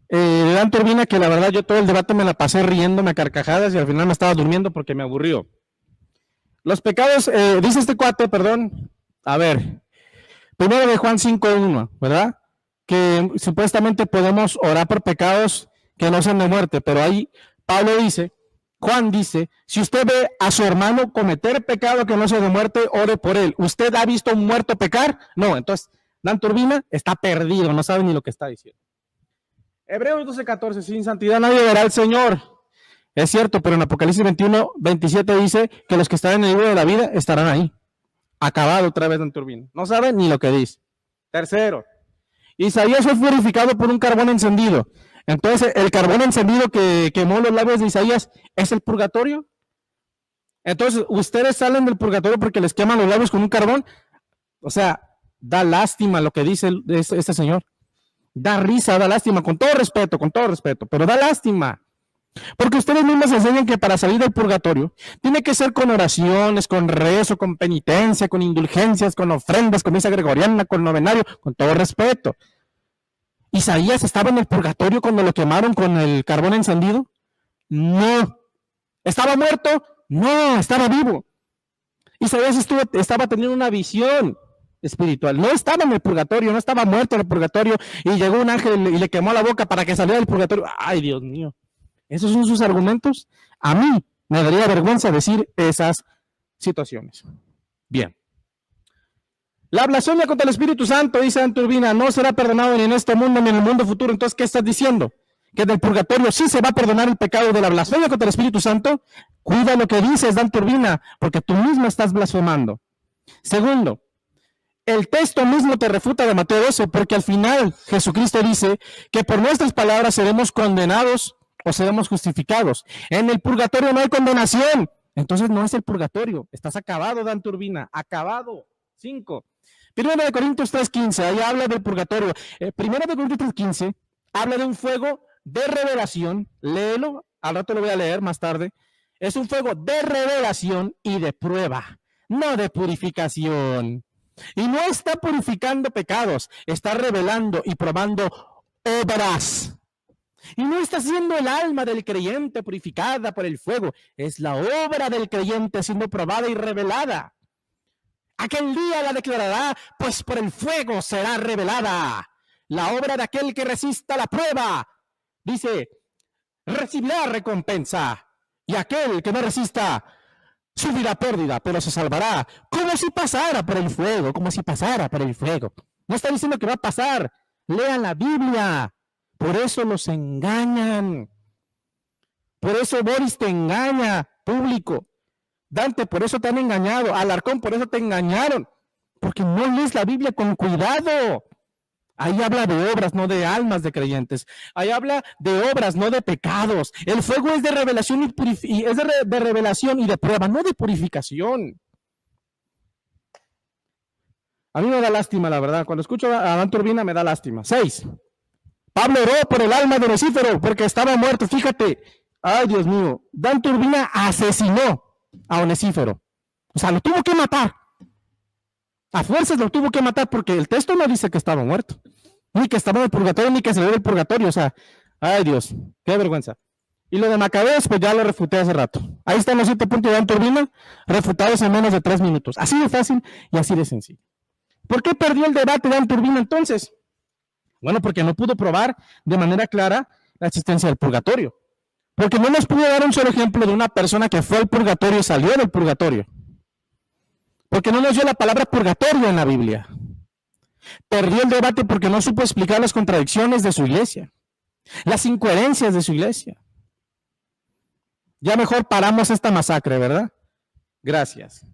de Dan Turbina, que la verdad yo todo el debate me la pasé riéndome a carcajadas y al final me estaba durmiendo porque me aburrió. Los pecados, dice este cuate, perdón, a ver, primero de Juan 5:1, ¿verdad? Que supuestamente podemos orar por pecados que no sean de muerte, pero ahí Pablo dice, Juan dice, si usted ve a su hermano cometer pecado que no sea de muerte, ore por él. ¿Usted ha visto a un muerto pecar? No, entonces Dan Turbina está perdido, no sabe ni lo que está diciendo. Hebreos 12:14, sin santidad nadie verá al Señor. Es cierto, pero en Apocalipsis 21:27 dice que los que están en el libro de la vida estarán ahí. Acabado otra vez Dan Turbina. No sabe ni lo que dice. Tercero, Isaías fue purificado por un carbón encendido. Entonces, el carbón encendido que quemó los labios de Isaías es el purgatorio. Entonces, ustedes salen del purgatorio porque les queman los labios con un carbón. O sea, da lástima lo que dice este señor. Da risa, da lástima, con todo respeto, pero da lástima. Porque ustedes mismos enseñan que para salir del purgatorio tiene que ser con oraciones, con rezo, con penitencia, con indulgencias, con ofrendas, con misa gregoriana, con novenario, con todo respeto. ¿Isaías estaba en el purgatorio cuando lo quemaron con el carbón encendido? No. ¿Estaba muerto? No, estaba vivo. Isaías estaba teniendo una visión espiritual. No estaba en el purgatorio, no estaba muerto en el purgatorio y llegó un ángel y le quemó la boca para que saliera del purgatorio. Ay, Dios mío. ¿Esos son sus argumentos? A mí me daría vergüenza decir esas situaciones. Bien. La blasfemia contra el Espíritu Santo, dice Dan Turbina, no será perdonado ni en este mundo ni en el mundo futuro. Entonces, ¿qué estás diciendo? Que del purgatorio sí se va a perdonar el pecado de la blasfemia contra el Espíritu Santo. Cuida lo que dices, Dan Turbina, porque tú mismo estás blasfemando. Segundo, el texto mismo te refuta de Mateo 12, porque al final Jesucristo dice que por nuestras palabras seremos condenados o seremos justificados. En el purgatorio no hay condenación. Entonces no es el purgatorio. Estás acabado, Dan Turbina. Acabado. 5. Primero de Corintios 3:15. Ahí habla del purgatorio. Primero de Corintios 3:15 habla de un fuego de revelación. Léelo. Al rato lo voy a leer más tarde. Es un fuego de revelación y de prueba. No de purificación. Y no está purificando pecados. Está revelando y probando obras. Y no está siendo el alma del creyente purificada por el fuego, es la obra del creyente siendo probada y revelada. Aquel día la declarará, pues por el fuego será revelada. La obra de aquel que resista la prueba, dice, recibirá recompensa. Y aquel que no resista, sufrirá pérdida, pero se salvará, como si pasara por el fuego, como si pasara por el fuego. No está diciendo que va a pasar, lean la Biblia. Por eso los engañan. Por eso Boris te engaña, público. Dante, por eso te han engañado. Alarcón, por eso te engañaron. Porque no lees la Biblia con cuidado. Ahí habla de obras, no de almas de creyentes. Ahí habla de obras, no de pecados. El fuego es de revelación y es de revelación y de prueba, no de purificación. A mí me da lástima, la verdad. Cuando escucho a Dan Turbina me da lástima. 6. Pablo oró por el alma de Onesífero porque estaba muerto. Fíjate, ay Dios mío, Dan Turbina asesinó a Onesífero. O sea, lo tuvo que matar. A fuerzas lo tuvo que matar porque el texto no dice que estaba muerto. Ni que estaba en el purgatorio, ni que salió del purgatorio. O sea, ay Dios, qué vergüenza. Y lo de Macabeos, pues ya lo refuté hace rato. Ahí están los 7 puntos de Dan Turbina, refutados en menos de 3 minutos. Así de fácil y así de sencillo. ¿Por qué perdió el debate Dan Turbina entonces? Bueno, porque no pudo probar de manera clara la existencia del purgatorio. Porque no nos pudo dar un solo ejemplo de una persona que fue al purgatorio y salió del purgatorio. Porque no nos dio la palabra purgatorio en la Biblia. Perdió el debate porque no supo explicar las contradicciones de su iglesia, las incoherencias de su iglesia. Ya mejor paramos esta masacre, ¿verdad? Gracias.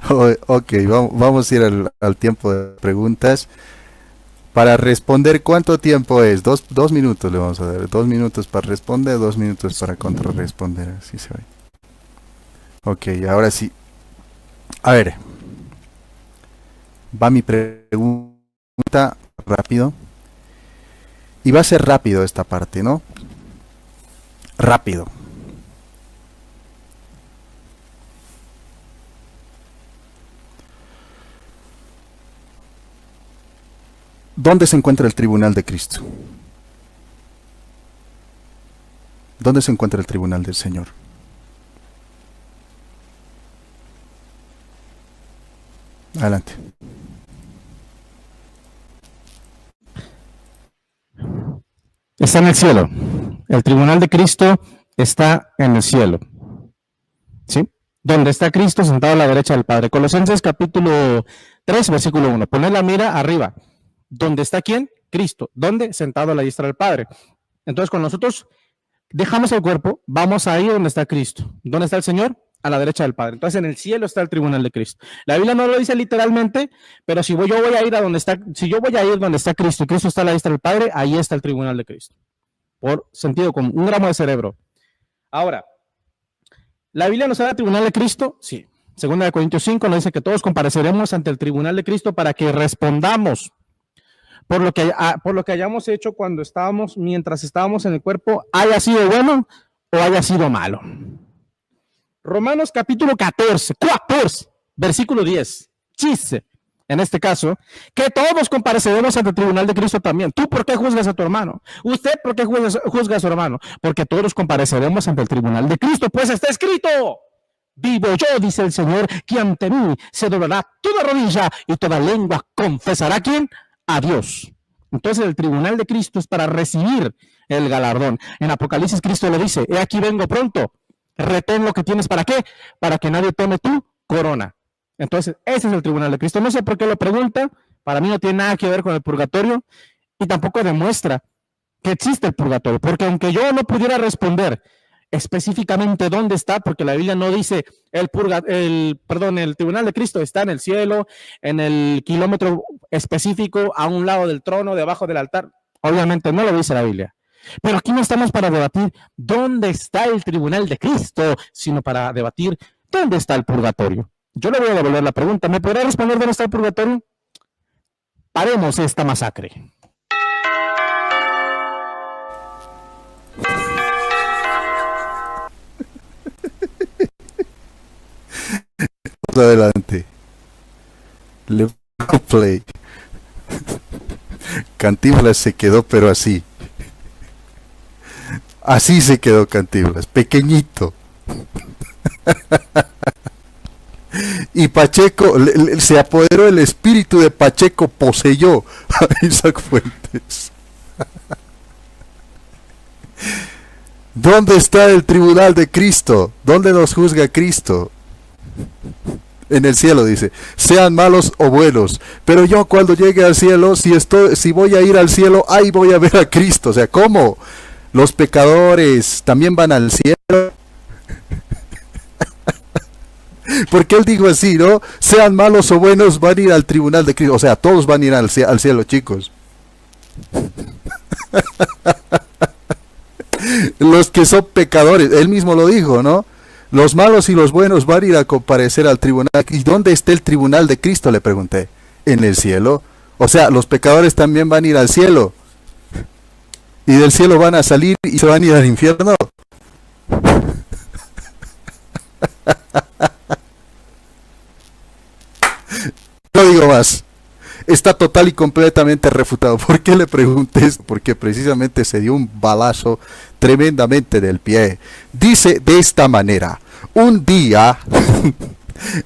Ok, vamos a ir al tiempo de preguntas. Para responder, ¿cuánto tiempo es? Dos minutos le vamos a dar. 2 minutos para responder, 2 minutos para contrarresponder. Así se ve. Ok, ahora sí. A ver. Va mi pregunta rápido. Y va a ser rápido esta parte, ¿no? Rápido. ¿Dónde se encuentra el tribunal de Cristo? ¿Dónde se encuentra el tribunal del Señor? Adelante. Está en el cielo. El tribunal de Cristo está en el cielo. ¿Sí? Donde está Cristo sentado a la derecha del Padre. Colosenses capítulo 3, versículo 1. Poner la mira arriba. ¿Dónde está quién? Cristo. ¿Dónde? Sentado a la diestra del Padre. Entonces, cuando nosotros dejamos el cuerpo, vamos ahí donde está Cristo. ¿Dónde está el Señor? A la derecha del Padre. Entonces, en el cielo está el tribunal de Cristo. La Biblia no lo dice literalmente, pero si yo voy a ir a donde está, si yo voy a ir donde está Cristo y Cristo está a la diestra del Padre, ahí está el tribunal de Cristo. Por sentido común, 1 gramo de cerebro. Ahora, ¿la Biblia nos habla del tribunal de Cristo? Sí. 2 Corintios 5 nos dice que todos compareceremos ante el tribunal de Cristo para que respondamos por lo que hayamos hecho mientras estábamos en el cuerpo, haya sido bueno o haya sido malo. Romanos capítulo 14, versículo 10. Chiste, en este caso, que todos compareceremos ante el tribunal de Cristo también. ¿Tú por qué juzgas a tu hermano? ¿Usted por qué juzga a su hermano? Porque todos compareceremos ante el tribunal de Cristo, pues está escrito: vivo yo, dice el Señor, que ante mí se doblará toda rodilla y toda lengua confesará, ¿quién? A Dios. Entonces el tribunal de Cristo es para recibir el galardón. En Apocalipsis Cristo le dice: he aquí vengo pronto, retén lo que tienes. ¿Para qué? Para que nadie tome tu corona. Entonces ese es el tribunal de Cristo. No sé por qué lo pregunta, para mí no tiene nada que ver con el purgatorio y tampoco demuestra que existe el purgatorio, porque aunque yo no pudiera responder específicamente dónde está, porque la Biblia no dice el tribunal de Cristo está en el cielo, en el kilómetro específico, a un lado del trono, debajo del altar. Obviamente no lo dice la Biblia. Pero aquí no estamos para debatir dónde está el tribunal de Cristo, sino para debatir dónde está el purgatorio. Yo le voy a devolver la pregunta. ¿Me podrá responder dónde está el purgatorio? Paremos esta masacre. Adelante. Le pongo play. Cantinflas se quedó, pero así. Así se quedó Cantinflas, pequeñito. Y Pacheco, se apoderó el espíritu de Pacheco, poseyó a Isaac Fuentes. ¿Dónde está el tribunal de Cristo? ¿Dónde nos juzga Cristo? En el cielo, dice: sean malos o buenos, pero yo cuando llegue al cielo, si voy a ir al cielo, ahí voy a ver a Cristo. O sea, ¿cómo? ¿Los pecadores también van al cielo? Porque él dijo así, ¿no? Sean malos o buenos, van a ir al tribunal de Cristo. O sea, todos van a ir al cielo, chicos. Los que son pecadores, él mismo lo dijo, ¿no? Los malos y los buenos van a ir a comparecer al tribunal. ¿Y dónde está el tribunal de Cristo?, le pregunté. En el cielo. O sea, los pecadores también van a ir al cielo. Y del cielo van a salir y se van a ir al infierno. No digo más. Está total y completamente refutado. ¿Por qué le pregunté esto? Porque precisamente se dio un balazo tremendamente del pie. Dice de esta manera: un día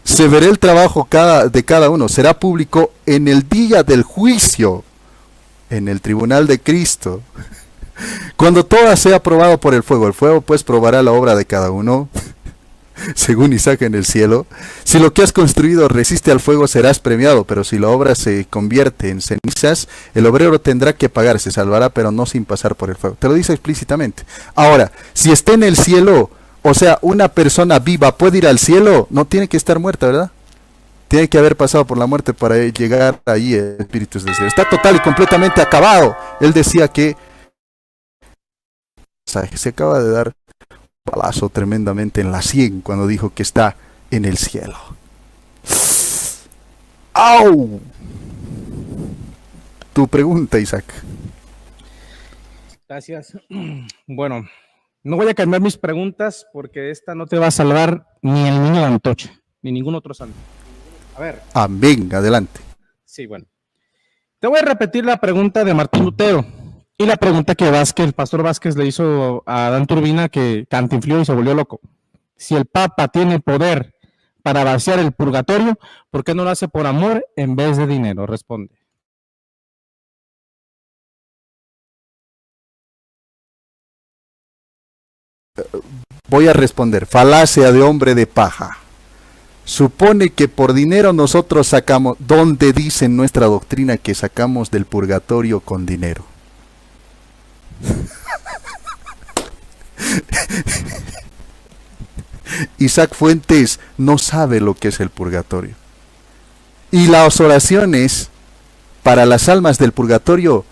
se verá el trabajo de cada uno. Será público en el día del juicio, en el tribunal de Cristo. Cuando todo sea aprobado por el fuego pues probará la obra de cada uno. Según Isaac en el cielo, si lo que has construido resiste al fuego, serás premiado, pero si la obra se convierte en cenizas, el obrero tendrá que pagar, se salvará, pero no sin pasar por el fuego. Te lo dice explícitamente. Ahora, si está en el cielo, o sea, una persona viva puede ir al cielo, no tiene que estar muerta, ¿verdad? Tiene que haber pasado por la muerte para llegar ahí el espíritu del cielo. Está total y completamente acabado. Él decía que se acaba de dar un balazo tremendamente en la sien cuando dijo que está en el cielo. ¡Au! Tu pregunta, Isaac. Gracias. Bueno, no voy a cambiar mis preguntas porque esta no te va a salvar ni el niño de Antocha, ni ningún otro santo. A ver. Amén, adelante. Sí, bueno. Te voy a repetir la pregunta de Martín Lutero y la pregunta que el pastor Vázquez le hizo a Dan Turbina, que cantinflió y se volvió loco. Si el Papa tiene poder para vaciar el purgatorio, ¿por qué no lo hace por amor en vez de dinero? Responde. Voy a responder, falacia de hombre de paja. Supone que por dinero nosotros sacamos, ¿dónde dice en nuestra doctrina que sacamos del purgatorio con dinero? Isaac Fuentes no sabe lo que es el purgatorio. Y las oraciones para las almas del purgatorio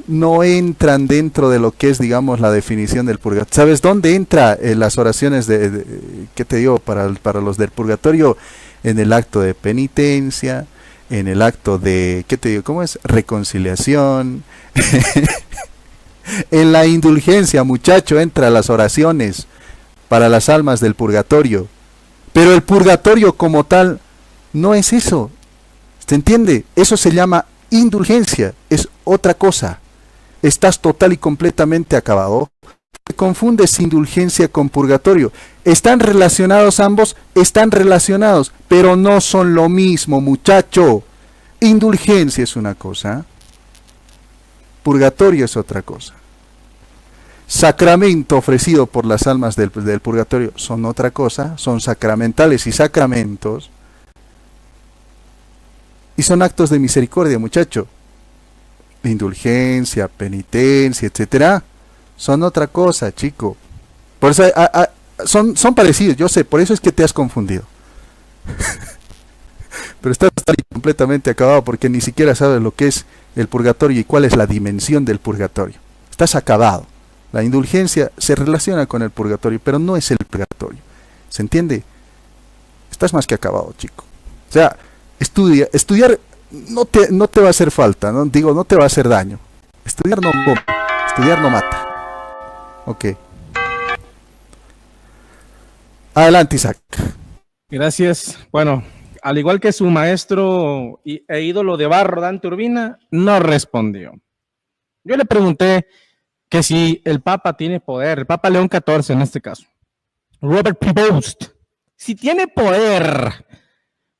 no entran dentro de lo que es, digamos, la definición del purgatorio. ¿Sabes dónde entra las oraciones qué te digo, para los del purgatorio? En el acto de penitencia, en el acto de, ¿qué te digo? ¿Cómo es? Reconciliación. En la indulgencia, muchacho, entra las oraciones para las almas del purgatorio. Pero el purgatorio como tal no es eso. ¿Se entiende? Eso se llama indulgencia, es otra cosa. Estás total y completamente acabado. Te confundes indulgencia con purgatorio. ¿Están relacionados ambos? Están relacionados, pero no son lo mismo, muchacho. Indulgencia es una cosa, purgatorio es otra cosa. Sacramento ofrecido por las almas del purgatorio son otra cosa, son sacramentales y sacramentos. Y son actos de misericordia, muchacho. Indulgencia, penitencia, etcétera, son otra cosa, chico. Por eso son parecidos, yo sé, por eso es que te has confundido. Pero estás completamente acabado porque ni siquiera sabes lo que es el purgatorio y cuál es la dimensión del purgatorio. Estás acabado. La indulgencia se relaciona con el purgatorio, pero no es el purgatorio. ¿Se entiende? Estás más que acabado, chico. O sea, estudiar no te va a hacer falta, ¿no? Digo, no te va a hacer daño. Estudiar no mata. Ok. Adelante, Isaac. Gracias. Bueno, al igual que su maestro e ídolo de barro, Dan Turbina, no respondió. Yo le pregunté que si el Papa tiene poder, el Papa León XIV en este caso, Robert Prevost, si tiene poder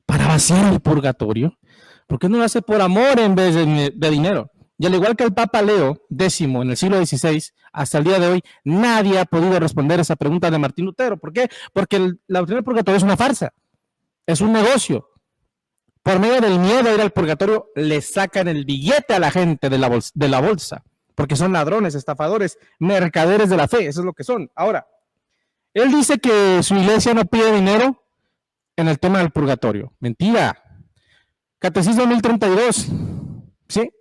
para vaciar el purgatorio, ¿por qué no lo hace por amor en vez de dinero? Y al igual que el Papa Leo X en el siglo XVI, hasta el día de hoy, nadie ha podido responder esa pregunta de Martín Lutero. ¿Por qué? Porque la doctrina del purgatorio es una farsa, es un negocio. Por medio del miedo a ir al purgatorio, le sacan el billete a la gente de la bolsa, porque son ladrones, estafadores, mercaderes de la fe, eso es lo que son. Ahora, él dice que su iglesia no pide dinero en el tema del purgatorio. Mentira. Catecismo 1032, ¿sí?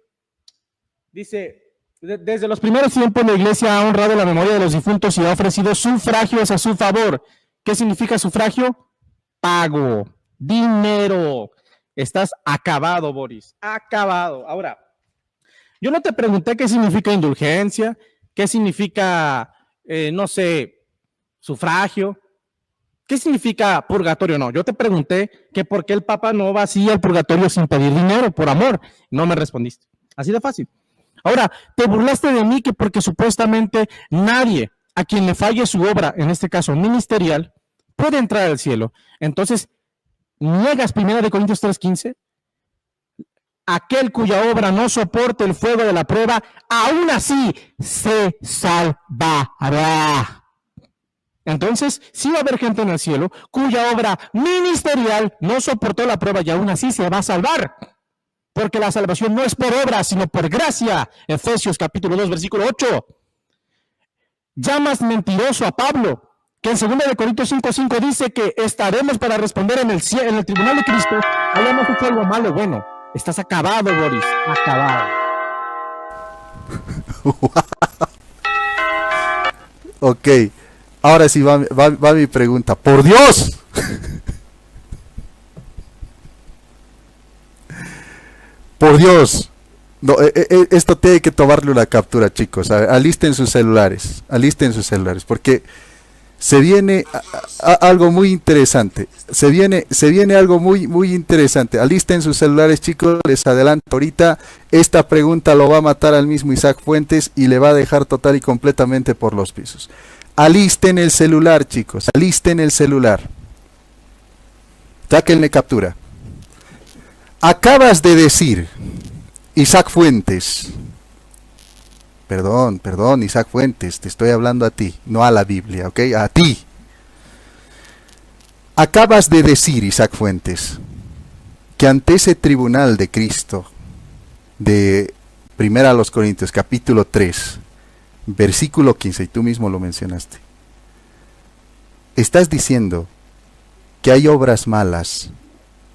Dice, desde los primeros tiempos la iglesia ha honrado la memoria de los difuntos y ha ofrecido sufragios a su favor. ¿Qué significa sufragio? Pago, dinero. Estás acabado, Boris, acabado. Ahora, yo no te pregunté qué significa indulgencia, qué significa, no sé, sufragio. ¿Qué significa purgatorio? No, yo te pregunté que por qué el Papa no vacía el purgatorio sin pedir dinero, por amor. No me respondiste. Así de fácil. Ahora, te burlaste de mí que porque supuestamente nadie a quien le falle su obra, en este caso ministerial, puede entrar al cielo. Entonces, niegas 1 Corintios 3:15. Aquel cuya obra no soporte el fuego de la prueba, aún así se salvará. Entonces, sí va a haber gente en el cielo cuya obra ministerial no soportó la prueba y aún así se va a salvar. Porque la salvación no es por obra, sino por gracia. Efesios capítulo 2, versículo 8. Llamas mentiroso a Pablo que en 2 Corintios 5:5 dice que estaremos para responder en el tribunal de Cristo, hayamos hecho algo malo. Bueno, estás acabado, Boris, acabado. Ok, ahora sí va mi pregunta. ¡Por Dios! ¡Por Dios! No, esto tiene que tomarle una captura, chicos. Alisten sus celulares, porque se viene algo muy interesante. Se viene algo muy interesante. Alisten sus celulares, chicos. Les adelanto ahorita. Esta pregunta lo va a matar al mismo Isaac Fuentes y le va a dejar total y completamente por los pisos. Alisten el celular, chicos. Alisten el celular. Sáquenle captura. Acabas de decir, Isaac Fuentes. Perdón, Isaac Fuentes, te estoy hablando a ti, no a la Biblia, ¿ok? A ti. Acabas de decir, Isaac Fuentes, que ante ese tribunal de Cristo, de 1 Corintios, capítulo 3, versículo 15, y tú mismo lo mencionaste, estás diciendo que hay obras malas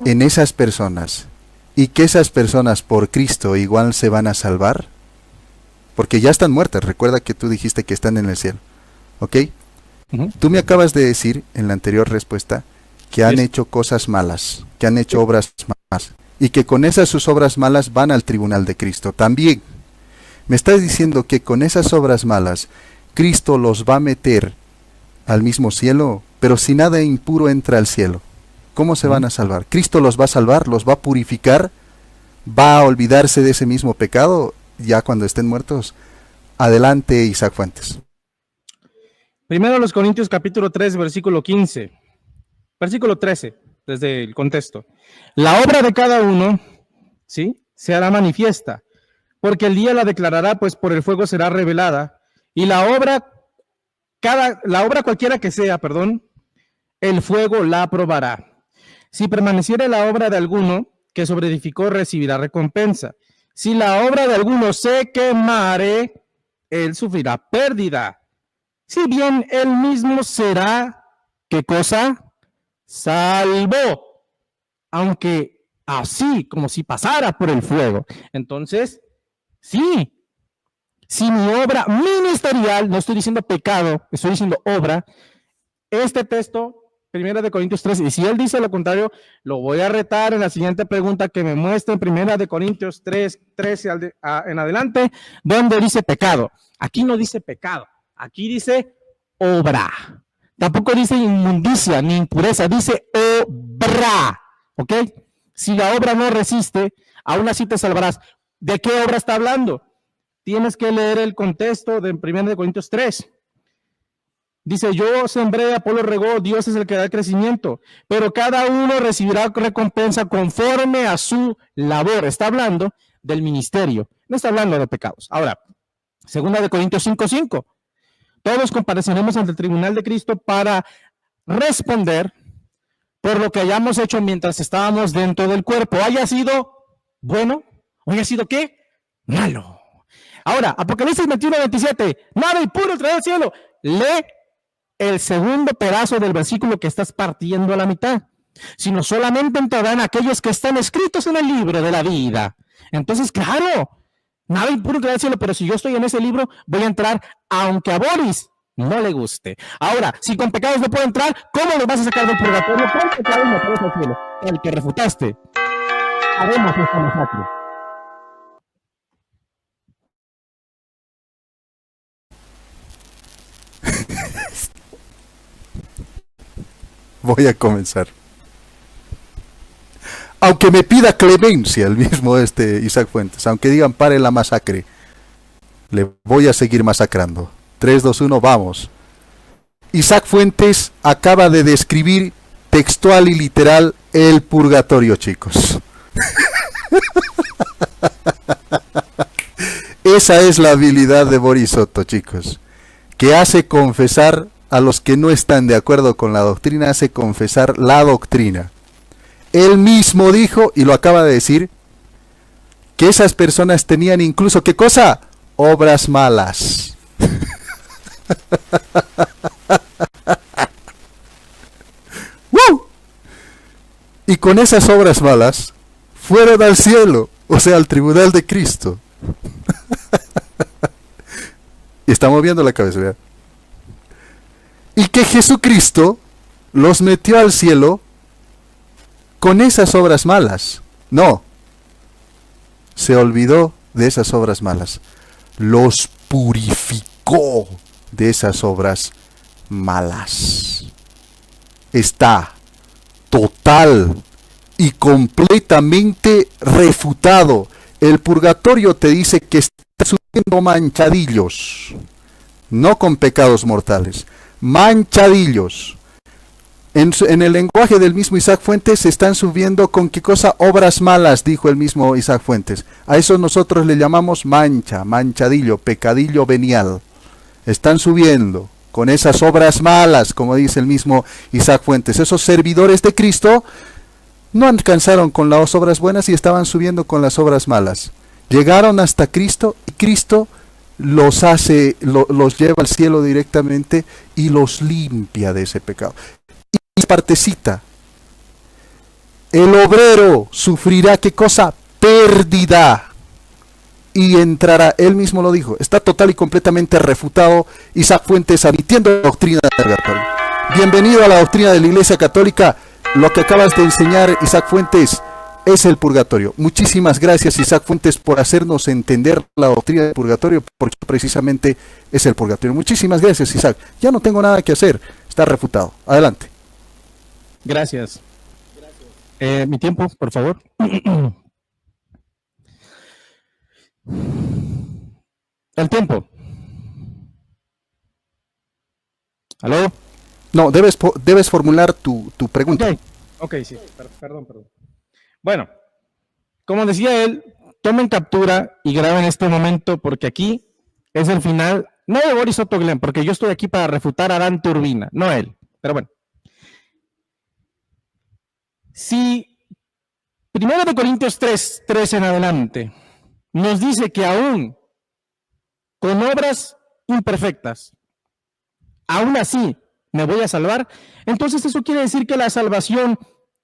en esas personas, y que esas personas por Cristo igual se van a salvar. Porque ya están muertas, recuerda que tú dijiste que están en el cielo, ¿ok? Tú me acabas de decir en la anterior respuesta que han hecho cosas malas, que han hecho obras malas, y que con esas sus obras malas van al tribunal de Cristo. También me estás diciendo que con esas obras malas Cristo los va a meter al mismo cielo, pero si nada impuro entra al cielo. ¿Cómo se van a salvar? ¿Cristo los va a salvar? ¿Los va a purificar? ¿Va a olvidarse de ese mismo pecado ya cuando estén muertos? Adelante, Isaac Fuentes. 1 Corintios capítulo 3, versículo 15. Versículo 13, desde el contexto. La obra de cada uno, ¿sí?, se hará manifiesta, porque el día la declarará, pues por el fuego será revelada, y la obra cualquiera que sea, el fuego la probará. Si permaneciere la obra de alguno que sobreedificó, recibirá recompensa. Si la obra de alguno se quemare, él sufrirá pérdida. Si bien él mismo será, ¿qué cosa? Salvo. Aunque así, como si pasara por el fuego. Entonces, sí. Si mi obra ministerial, no estoy diciendo pecado, estoy diciendo obra, este texto, 1 Corintios 3, y si él dice lo contrario, lo voy a retar en la siguiente pregunta que me muestre en 1 Corintios 3, 13 en adelante, donde dice pecado. Aquí no dice pecado, aquí dice obra. Tampoco dice inmundicia ni impureza, dice obra, ¿ok? Si la obra no resiste, aún así te salvarás. ¿De qué obra está hablando? Tienes que leer el contexto de 1 Corintios 3. Dice, yo sembré, Apolo regó, Dios es el que da el crecimiento, pero cada uno recibirá recompensa conforme a su labor. Está hablando del ministerio, no está hablando de pecados. Ahora, 2 Corintios 5:5. Todos compareceremos ante el tribunal de Cristo para responder por lo que hayamos hecho mientras estábamos dentro del cuerpo. Haya sido bueno o haya sido ¿qué? Malo. Ahora, Apocalipsis 21:27. Nada impuro traerá al cielo. Lee el segundo pedazo del versículo que estás partiendo a la mitad, sino solamente entrarán aquellos que están escritos en el libro de la vida. Entonces, claro, nada impuro traerá al cielo, pero si yo estoy en ese libro, voy a entrar, aunque a Boris no le guste. Ahora, si con pecados no puedo entrar, ¿cómo le vas a sacar del purgatorio? ¿Cuál pecado me traes al cielo? El que refutaste. Haremos esta masacre. Voy a comenzar. Aunque me pida clemencia el mismo Isaac Fuentes, aunque digan pare la masacre, le voy a seguir masacrando. 3, 2, 1, vamos. Isaac Fuentes acaba de describir textual y literal el purgatorio, chicos. Esa es la habilidad de Boris Soto, chicos, que hace confesar a los que no están de acuerdo con la doctrina, hace confesar la doctrina. Él mismo dijo, y lo acaba de decir, que esas personas tenían incluso, ¿qué cosa? Obras malas. y con esas obras malas fueron al cielo, o sea, al tribunal de Cristo. Y está moviendo la cabeza, ¿verdad? Y que Jesucristo los metió al cielo con esas obras malas. No, se olvidó de esas obras malas. Los purificó de esas obras malas. Está total y completamente refutado. El purgatorio te dice que está subiendo manchadillos, no con pecados mortales, manchadillos. En el lenguaje del mismo Isaac Fuentes se están subiendo con qué cosa, obras malas, dijo el mismo Isaac Fuentes. A eso nosotros le llamamos mancha, manchadillo, pecadillo venial. Están subiendo con esas obras malas, como dice el mismo Isaac Fuentes. Esos servidores de Cristo no alcanzaron con las obras buenas y estaban subiendo con las obras malas. Llegaron hasta Cristo y Cristo los lleva al cielo directamente y los limpia de ese pecado. Y partecita, el obrero sufrirá ¿qué cosa? Pérdida. Y entrará, él mismo lo dijo, está total y completamente refutado Isaac Fuentes admitiendo la doctrina del purgatorio. Bienvenido a la doctrina de la Iglesia Católica. Lo que acabas de enseñar, Isaac Fuentes, es el purgatorio. Muchísimas gracias, Isaac Fuentes, por hacernos entender la doctrina del purgatorio, porque precisamente es el purgatorio. Muchísimas gracias, Isaac. Ya no tengo nada que hacer, está refutado. Adelante. Gracias. Mi tiempo, por favor. El tiempo. ¿Aló? No, debes formular tu pregunta. Ok, sí, perdón. Bueno, como decía él, tomen captura y graben este momento porque aquí es el final, no de Boris Otto Glenn, porque yo estoy aquí para refutar a Dante Urbina, no él, pero bueno. Si 1 Corintios 3 en adelante nos dice que aún con obras imperfectas, aún así me voy a salvar, entonces eso quiere decir que la salvación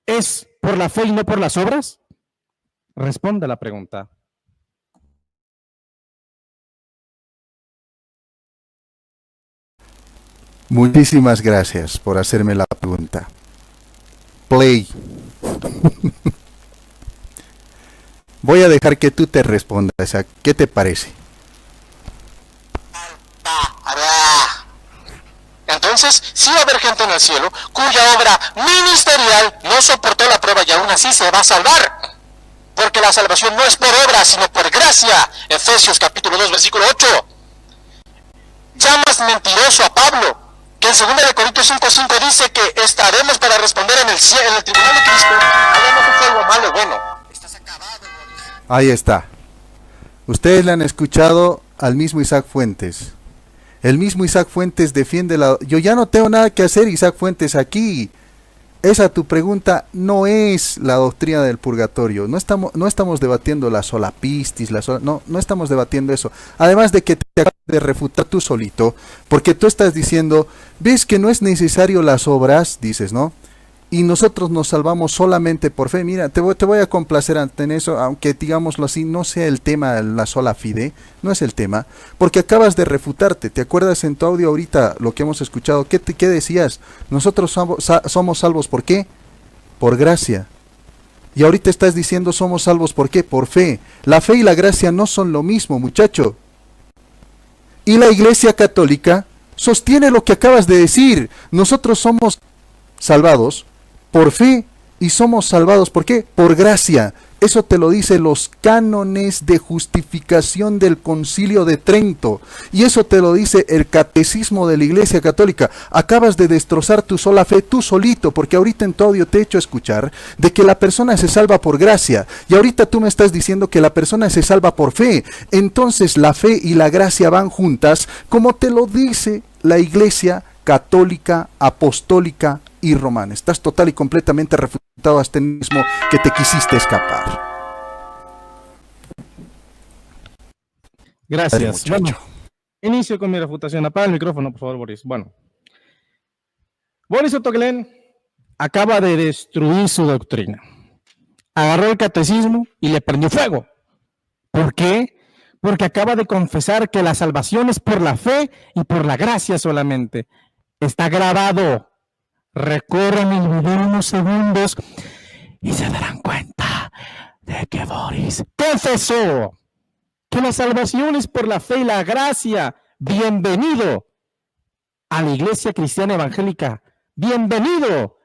es por la fe y no por las obras. Responda la pregunta. Muchísimas gracias por hacerme la pregunta. Play. Voy a dejar que tú te respondas. ¿Qué te parece? Entonces, sí va a haber gente en el cielo cuya obra ministerial no soportó la prueba y aún así se va a salvar. Porque la salvación no es por obra, sino por gracia. Efesios capítulo 2, versículo 8. Llamas mentiroso a Pablo, que en 2 Corintios 5:5 dice que estaremos para responder en el tribunal de Cristo. Hablamos de algo malo o bueno. Estás acabado, Boris. Ahí está. Ustedes le han escuchado al mismo Isaac Fuentes. El mismo Isaac Fuentes defiende la... Yo ya no tengo nada que hacer, Isaac Fuentes, aquí. Esa tu pregunta no es la doctrina del purgatorio. No estamos debatiendo la sola pistis, no estamos debatiendo eso. Además de que te acabas de refutar tú solito, porque tú estás diciendo, ves que no es necesario las obras, dices, ¿no? Y nosotros nos salvamos solamente por fe. Mira, te voy a complacer en eso, aunque digámoslo así, no sea el tema la sola fide, no es el tema, porque acabas de refutarte. ¿Te acuerdas en tu audio ahorita lo que hemos escuchado? ¿Qué decías? Nosotros somos salvos, ¿por qué? Por gracia. Y ahorita estás diciendo somos salvos, ¿por qué? Por fe. La fe y la gracia no son lo mismo, muchacho. Y la Iglesia Católica sostiene lo que acabas de decir. Nosotros somos salvados por fe y somos salvados, ¿por qué? Por gracia. Eso te lo dice los cánones de justificación del Concilio de Trento. Y eso te lo dice el Catecismo de la Iglesia Católica. Acabas de destrozar tu sola fe, tú solito, porque ahorita en tu audio te he hecho escuchar de que la persona se salva por gracia. Y ahorita tú me estás diciendo que la persona se salva por fe. Entonces la fe y la gracia van juntas, como te lo dice la Iglesia Católica, Apostólica y Romana. Estás total y completamente refutado a este mismo que te quisiste escapar. Gracias. Bueno, inicio con mi refutación. Apaga el micrófono, por favor, Boris. Bueno, Boris Otto Glenn acaba de destruir su doctrina. Agarró el catecismo y le prendió fuego. ¿Por qué? Porque acaba de confesar que la salvación es por la fe y por la gracia solamente. Está grabado. Recorran el video unos segundos y se darán cuenta de que Boris confesó que la salvación es por la fe y la gracia. Bienvenido a la Iglesia Cristiana Evangélica. Bienvenido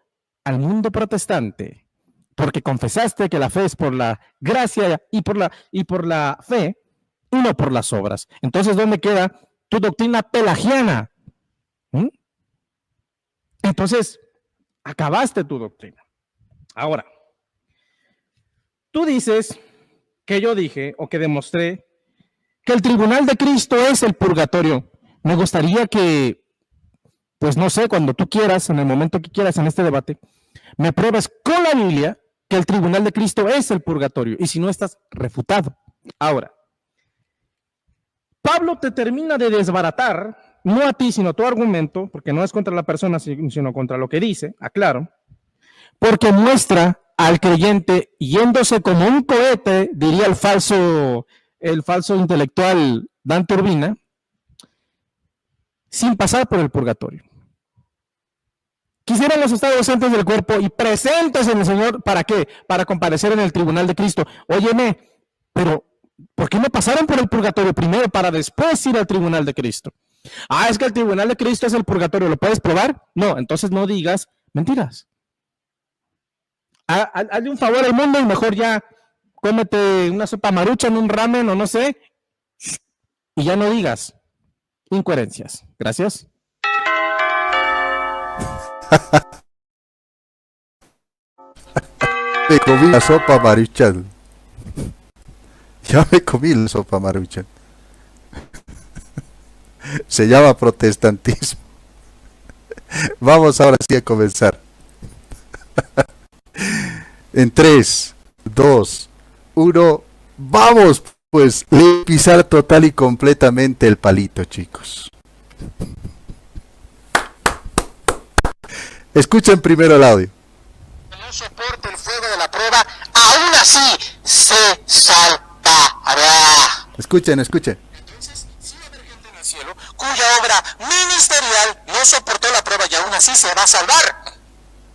al mundo protestante. Porque confesaste que la fe es por la gracia y por la fe y no por las obras. Entonces, ¿dónde queda tu doctrina pelagiana? Entonces, acabaste tu doctrina. Ahora, tú dices que yo dije o que demostré que el tribunal de Cristo es el purgatorio. Me gustaría que, pues no sé, cuando tú quieras, en el momento que quieras en este debate, me pruebes con la Biblia que el tribunal de Cristo es el purgatorio. Y si no, estás refutado. Ahora, Pablo te termina de desbaratar, no a ti, sino a tu argumento, porque no es contra la persona, sino contra lo que dice, aclaro, porque muestra al creyente yéndose como un cohete, diría el falso intelectual Dante Urbina, sin pasar por el purgatorio. Quisieran los estados ausentes del cuerpo y presentes en el Señor, ¿para qué? Para comparecer en el tribunal de Cristo. Óyeme, pero ¿por qué no pasaron por el purgatorio primero para después ir al tribunal de Cristo? Ah, es que el tribunal de Cristo es el purgatorio, ¿lo puedes probar? No, entonces no digas mentiras. Hazle un favor al mundo y mejor ya cómete una sopa maruchan, un ramen o no sé, y ya no digas incoherencias. Gracias. Me comí la sopa maruchan. Ya me comí la sopa maruchan. Se llama protestantismo. Vamos ahora sí a comenzar. En 3, 2, 1, vamos pues pisar total y completamente el palito, chicos. Escuchen primero el audio. No soporte el fuego de la prueba, aún así se salvará. Escuchen. Entonces, sí va a haber gente en el cielo cuya obra ministerial no soportó la prueba y aún así se va a salvar.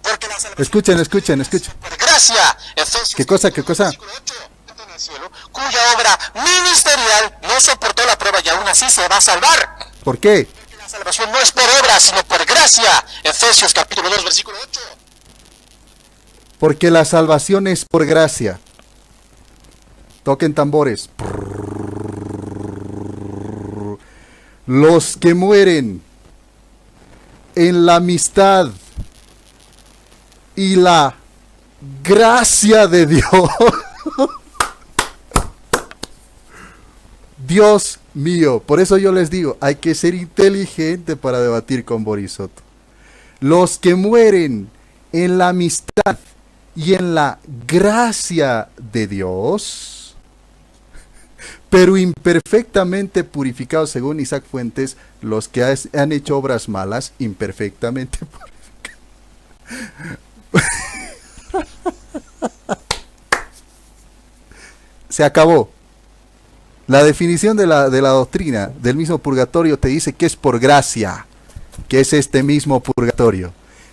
Porque la salvación Escuchen. por gracia. Efesios ¿Qué cosa? versículo 8, en el cielo, cuya obra ministerial no soportó la prueba y aún así se va a salvar. ¿Por qué? Porque la salvación no es por obra, sino por gracia. Efesios capítulo 2, versículo 8. Porque la salvación es por gracia. Toquen tambores. Los que mueren en la amistad y la gracia de Dios. Dios mío, por eso yo les digo, hay que ser inteligente para debatir con Boris Soto. Los que mueren en la amistad y en la gracia de Dios, pero imperfectamente purificados, según Isaac Fuentes, los que han hecho obras malas, imperfectamente purificados. Se acabó. La definición de la doctrina del mismo purgatorio te dice que es por gracia, que es este mismo purgatorio.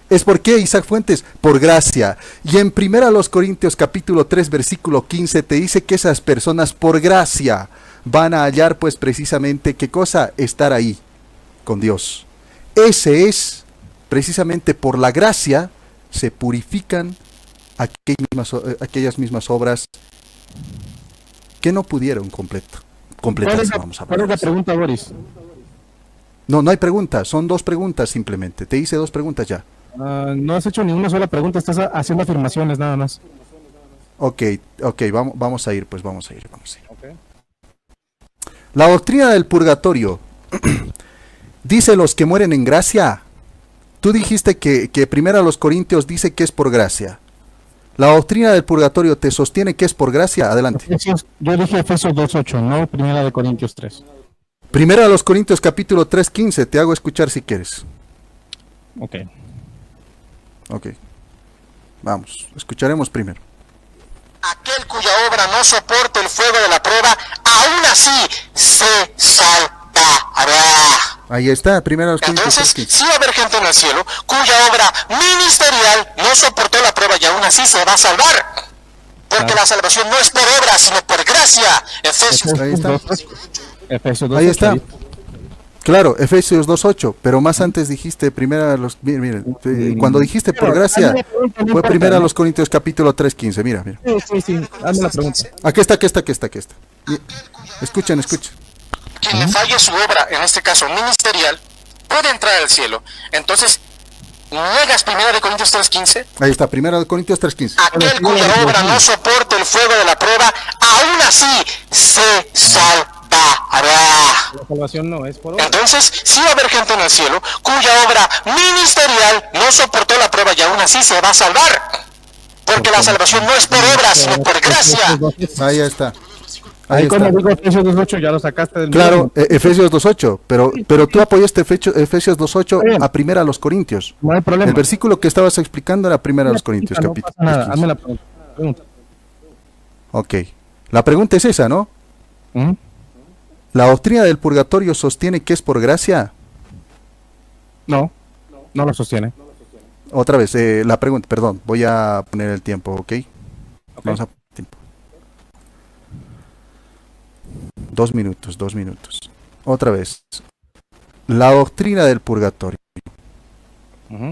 ¿Es por qué, Isaac Fuentes? Por gracia. Y en 1 Corintios capítulo 3 versículo 15 te dice que esas personas por gracia van a hallar pues precisamente qué cosa, estar ahí con Dios. Ese es precisamente por la gracia se purifican aquellas mismas obras que no pudieron completarse. Vamos a ¿Cuál es la pregunta, Boris? No hay preguntas, son dos preguntas simplemente. Te hice dos preguntas ya. No has hecho ninguna sola pregunta, estás haciendo afirmaciones nada más. Ok, vamos a ir. Okay. La doctrina del purgatorio dice los que mueren en gracia. Tú dijiste que 1 Corintios dice que es por gracia. La doctrina del purgatorio te sostiene que es por gracia. Adelante. Yo dije Efesios 2.8, no 1 Corintios 3. 1 Corintios capítulo 3.15, te hago escuchar si quieres. Ok. Vamos, escucharemos primero. Aquel cuya obra no soporte el fuego de la prueba, aún así se salvará. Ahí está, primero los Corintios Entonces, 3:15. sí va a haber gente en el cielo cuya obra ministerial no soportó la prueba y aún así se va a salvar. Porque la salvación no es por obra, sino por gracia. Efesios. Ahí está. Efesios 2:8. Ahí está. Claro, Efesios 2:8, pero más antes dijiste primero a los... Miren, cuando dijiste por gracia, fue primero a los Corintios capítulo 3:15, mira. Sí, hazme la pregunta. Aquí está. Escuchen. Quien le falle su obra, en este caso ministerial, puede entrar al cielo. Entonces, ¿niegas 1 Corintios 3:15? Ahí está, primero Corintios 3:15. Aquel cuya obra no soporte el fuego de la prueba, aún así se salvará. La salvación no es por obra. Entonces, sí va a haber gente en el cielo cuya obra ministerial no soportó la prueba y aún así se va a salvar. Porque la salvación no es por obra, sino por gracia. Ahí está. Ahí Ahí como está. digo Efesios 2:8, ya lo sacaste del Claro, mismo. Efesios 2:8, pero tú apoyaste Efesios 2:8 a primera a los Corintios. No hay problema. El versículo que estabas explicando era primera a los Corintios, No capítulo pasa nada, 15. hazme la pregunta. Ok. La pregunta es esa, ¿no? ¿Mm? ¿La doctrina del purgatorio sostiene que es por gracia? No lo sostiene. Otra vez, la pregunta, perdón, voy a poner el tiempo, ¿ok? Vamos a poner tiempo. 2 minutos. Otra vez. La doctrina del purgatorio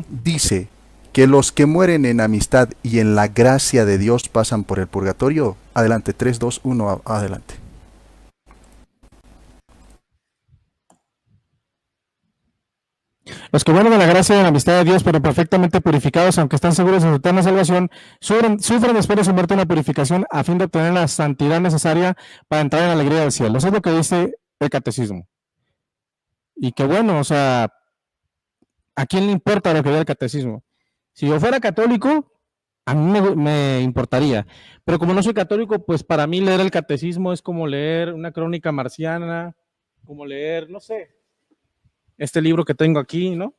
dice que los que mueren en amistad y en la gracia de Dios pasan por el purgatorio. Adelante, 3, 2, 1, adelante. Los que mueren de la gracia y de la amistad de Dios, pero perfectamente purificados, aunque están seguros de su eterna salvación, sufren después de su muerte una purificación a fin de obtener la santidad necesaria para entrar en la alegría del cielo. Eso es lo que dice el catecismo. Y que bueno, o sea, ¿a quién le importa lo que diga el catecismo? Si yo fuera católico, a mí me importaría. Pero como no soy católico, pues para mí leer el catecismo es como leer una crónica marciana, como leer, no sé, este libro que tengo aquí, ¿no?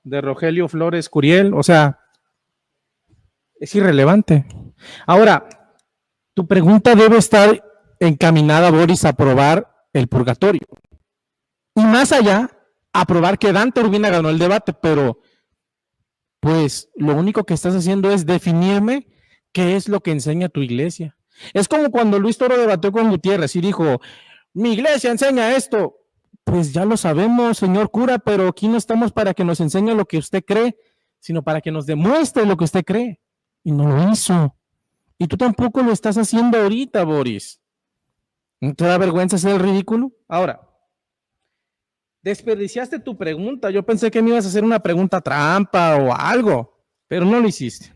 De Rogelio Flores Curiel, o sea, es irrelevante. Ahora, tu pregunta debe estar encaminada, Boris, a probar el purgatorio. Y más allá, a probar que Dante Urbina ganó el debate, pero pues lo único que estás haciendo es definirme qué es lo que enseña tu iglesia. Es como cuando Luis Toro debatió con Gutiérrez y dijo, mi iglesia enseña esto. Pues ya lo sabemos, señor cura, pero aquí no estamos para que nos enseñe lo que usted cree, sino para que nos demuestre lo que usted cree. Y no lo hizo. Y tú tampoco lo estás haciendo ahorita, Boris. ¿No te da vergüenza hacer el ridículo? Ahora, desperdiciaste tu pregunta. Yo pensé que me ibas a hacer una pregunta trampa o algo, pero no lo hiciste.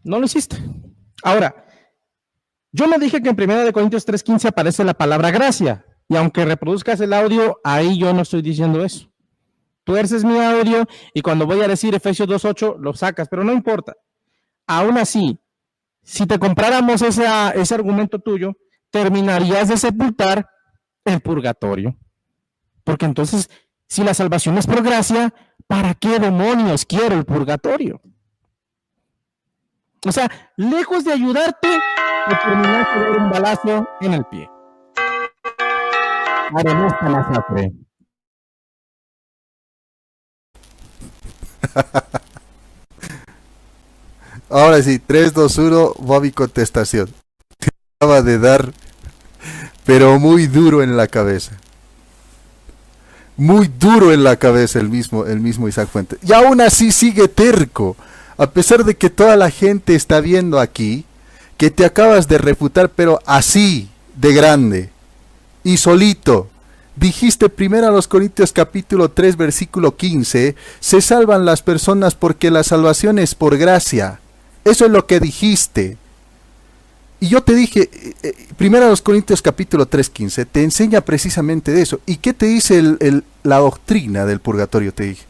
No lo hiciste. Ahora, yo me dije que en 1 Corintios 3:15 aparece la palabra gracia, y aunque reproduzcas el audio, ahí yo no estoy diciendo eso. Tú eres mi audio, y cuando voy a decir Efesios 2:8, lo sacas, pero no importa. Aún así, si te compráramos ese argumento tuyo, terminarías de sepultar el purgatorio. Porque entonces, si la salvación es por gracia, ¿para qué demonios quiero el purgatorio? O sea, lejos de ayudarte, te terminaste de dar un balazo en el pie. Aremosa masacre. Ahora sí, 3, 2, 1, Bobby contestación. Te acaba de dar, pero muy duro en la cabeza. Muy duro en la cabeza el mismo Isaac Fuentes. Y aún así sigue terco. A pesar de que toda la gente está viendo aquí que te acabas de refutar, pero así de grande y solito. Dijiste primero a los Corintios capítulo 3 versículo 15, se salvan las personas porque la salvación es por gracia. Eso es lo que dijiste. Y yo te dije, primero a los Corintios capítulo 3:15, te enseña precisamente de eso. ¿Y qué te dice la doctrina del purgatorio? Te dije.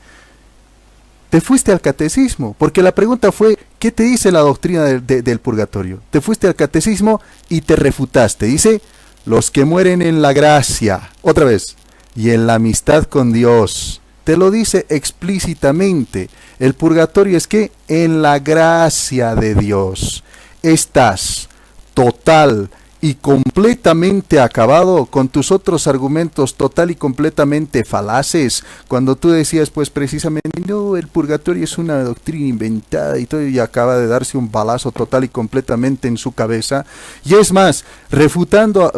Te fuiste al catecismo, porque la pregunta fue, ¿qué te dice la doctrina del purgatorio? Te fuiste al catecismo y te refutaste. Dice, los que mueren en la gracia, otra vez, y en la amistad con Dios. te lo dice explícitamente. El purgatorio es que en la gracia de Dios estás total y completamente acabado. Con tus otros argumentos total y completamente falaces, cuando tú decías pues precisamente no, el purgatorio es una doctrina inventada y todo, y acaba de darse un balazo total y completamente en su cabeza, y es más, refutando,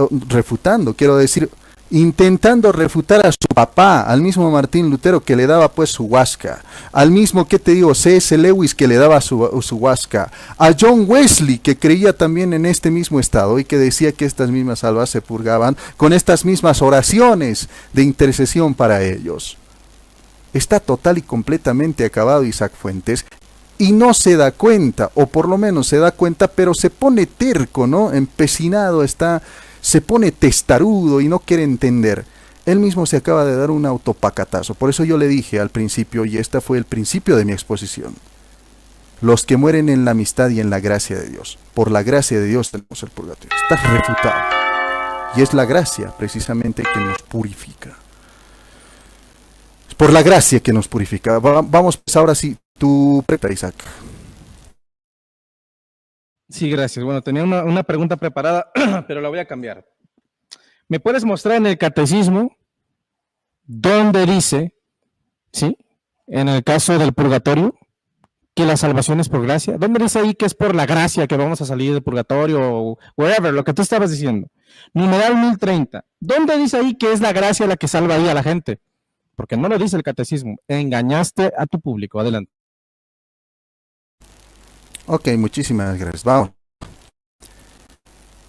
quiero decir, intentando refutar a su papá, al mismo Martín Lutero que le daba pues su huasca, al mismo, ¿qué te digo?, C.S. Lewis que le daba su huasca, a John Wesley que creía también en este mismo estado y que decía que estas mismas almas se purgaban con estas mismas oraciones de intercesión para ellos. Está total y completamente acabado Isaac Fuentes y no se da cuenta, o por lo menos se da cuenta, pero se pone terco, ¿no? Empecinado está, se pone testarudo y no quiere entender. Él mismo se acaba de dar un autopacatazo. Por eso yo le dije al principio, y este fue el principio de mi exposición: los que mueren en la amistad y en la gracia de Dios. Por la gracia de Dios tenemos el purgatorio. Está refutado. Y es la gracia precisamente que nos purifica. Es por la gracia que nos purifica. Vamos pues ahora sí, tu pregunta, Isaac. Sí, gracias. Bueno, tenía una pregunta preparada, pero la voy a cambiar. ¿Me puedes mostrar en el catecismo dónde dice, sí, en el caso del purgatorio, que la salvación es por gracia? ¿Dónde dice ahí que es por la gracia que vamos a salir del purgatorio o whatever, lo que tú estabas diciendo? Numeral 1030. ¿Dónde dice ahí que es la gracia la que salva ahí a la gente? Porque no lo dice el catecismo. Engañaste a tu público. Adelante. Ok, muchísimas gracias. Vamos.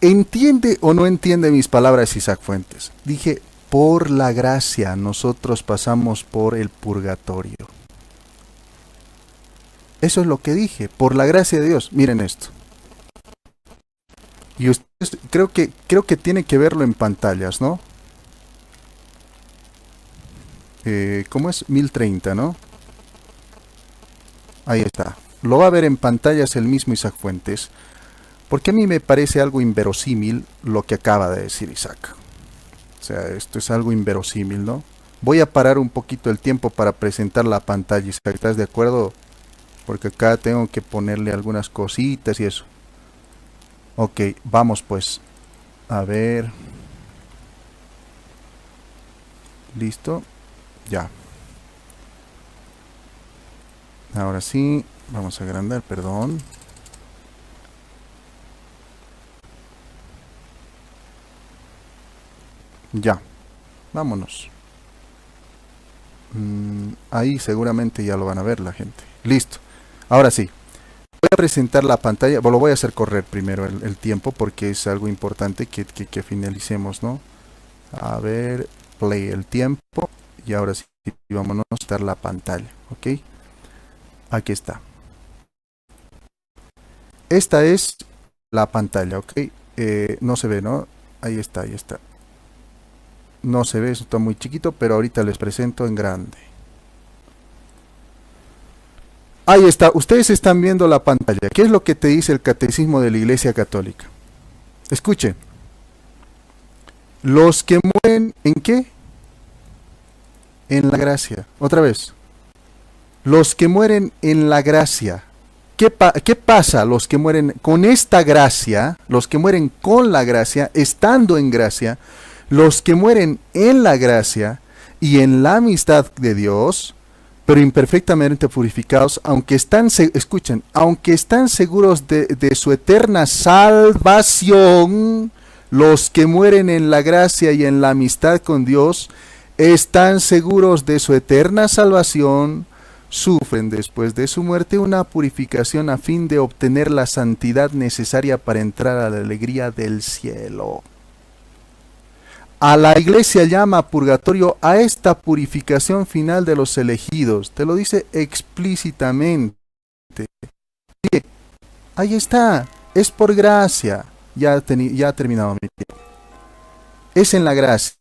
¿Entiende o no entiende mis palabras Isaac Fuentes? Dije, por la gracia nosotros pasamos por el purgatorio. Eso es lo que dije, por la gracia de Dios. Miren esto. Y ustedes, creo que tiene que verlo en pantallas, ¿no? ¿Cómo es? 1030, ¿no? Ahí está. Lo va a ver en pantallas el mismo Isaac Fuentes. Porque a mí me parece algo inverosímil lo que acaba de decir Isaac. O sea, esto es algo inverosímil, ¿no? Voy a parar un poquito el tiempo para presentar la pantalla, Isaac. ¿Estás de acuerdo? Porque acá tengo que ponerle algunas cositas y eso. Ok, vamos pues. A ver. Listo. Ya. Ahora sí. Vamos a agrandar, perdón. Ya. Vámonos. Ahí seguramente ya lo van a ver la gente. Listo. Ahora sí. Voy a presentar la pantalla. Bueno, lo voy a hacer correr primero el tiempo porque es algo importante que finalicemos, ¿no? A ver. Play el tiempo. Y ahora sí. Vámonos a estar la pantalla. ¿Ok? Aquí está. Esta es la pantalla, ¿ok? No se ve, ¿no? Ahí está, ahí está. No se ve, eso está muy chiquito, pero ahorita les presento en grande. Ahí está, ustedes están viendo la pantalla. ¿Qué es lo que te dice el Catecismo de la Iglesia Católica? Escuchen. Los que mueren, ¿en qué? En la gracia. Otra vez. Los que mueren en la gracia. ¿Qué pasa los que mueren con esta gracia? Los que mueren con la gracia, estando en gracia, los que mueren en la gracia y en la amistad de Dios, pero imperfectamente purificados, aunque están, escuchen, aunque están seguros de su eterna salvación, los que mueren en la gracia y en la amistad con Dios, están seguros de su eterna salvación, sufren después de su muerte una purificación a fin de obtener la santidad necesaria para entrar a la alegría del cielo. A la iglesia llama purgatorio a esta purificación final de los elegidos. Te lo dice explícitamente. Ahí está. Es por gracia. Ya ha terminado mi tiempo. Es en la gracia.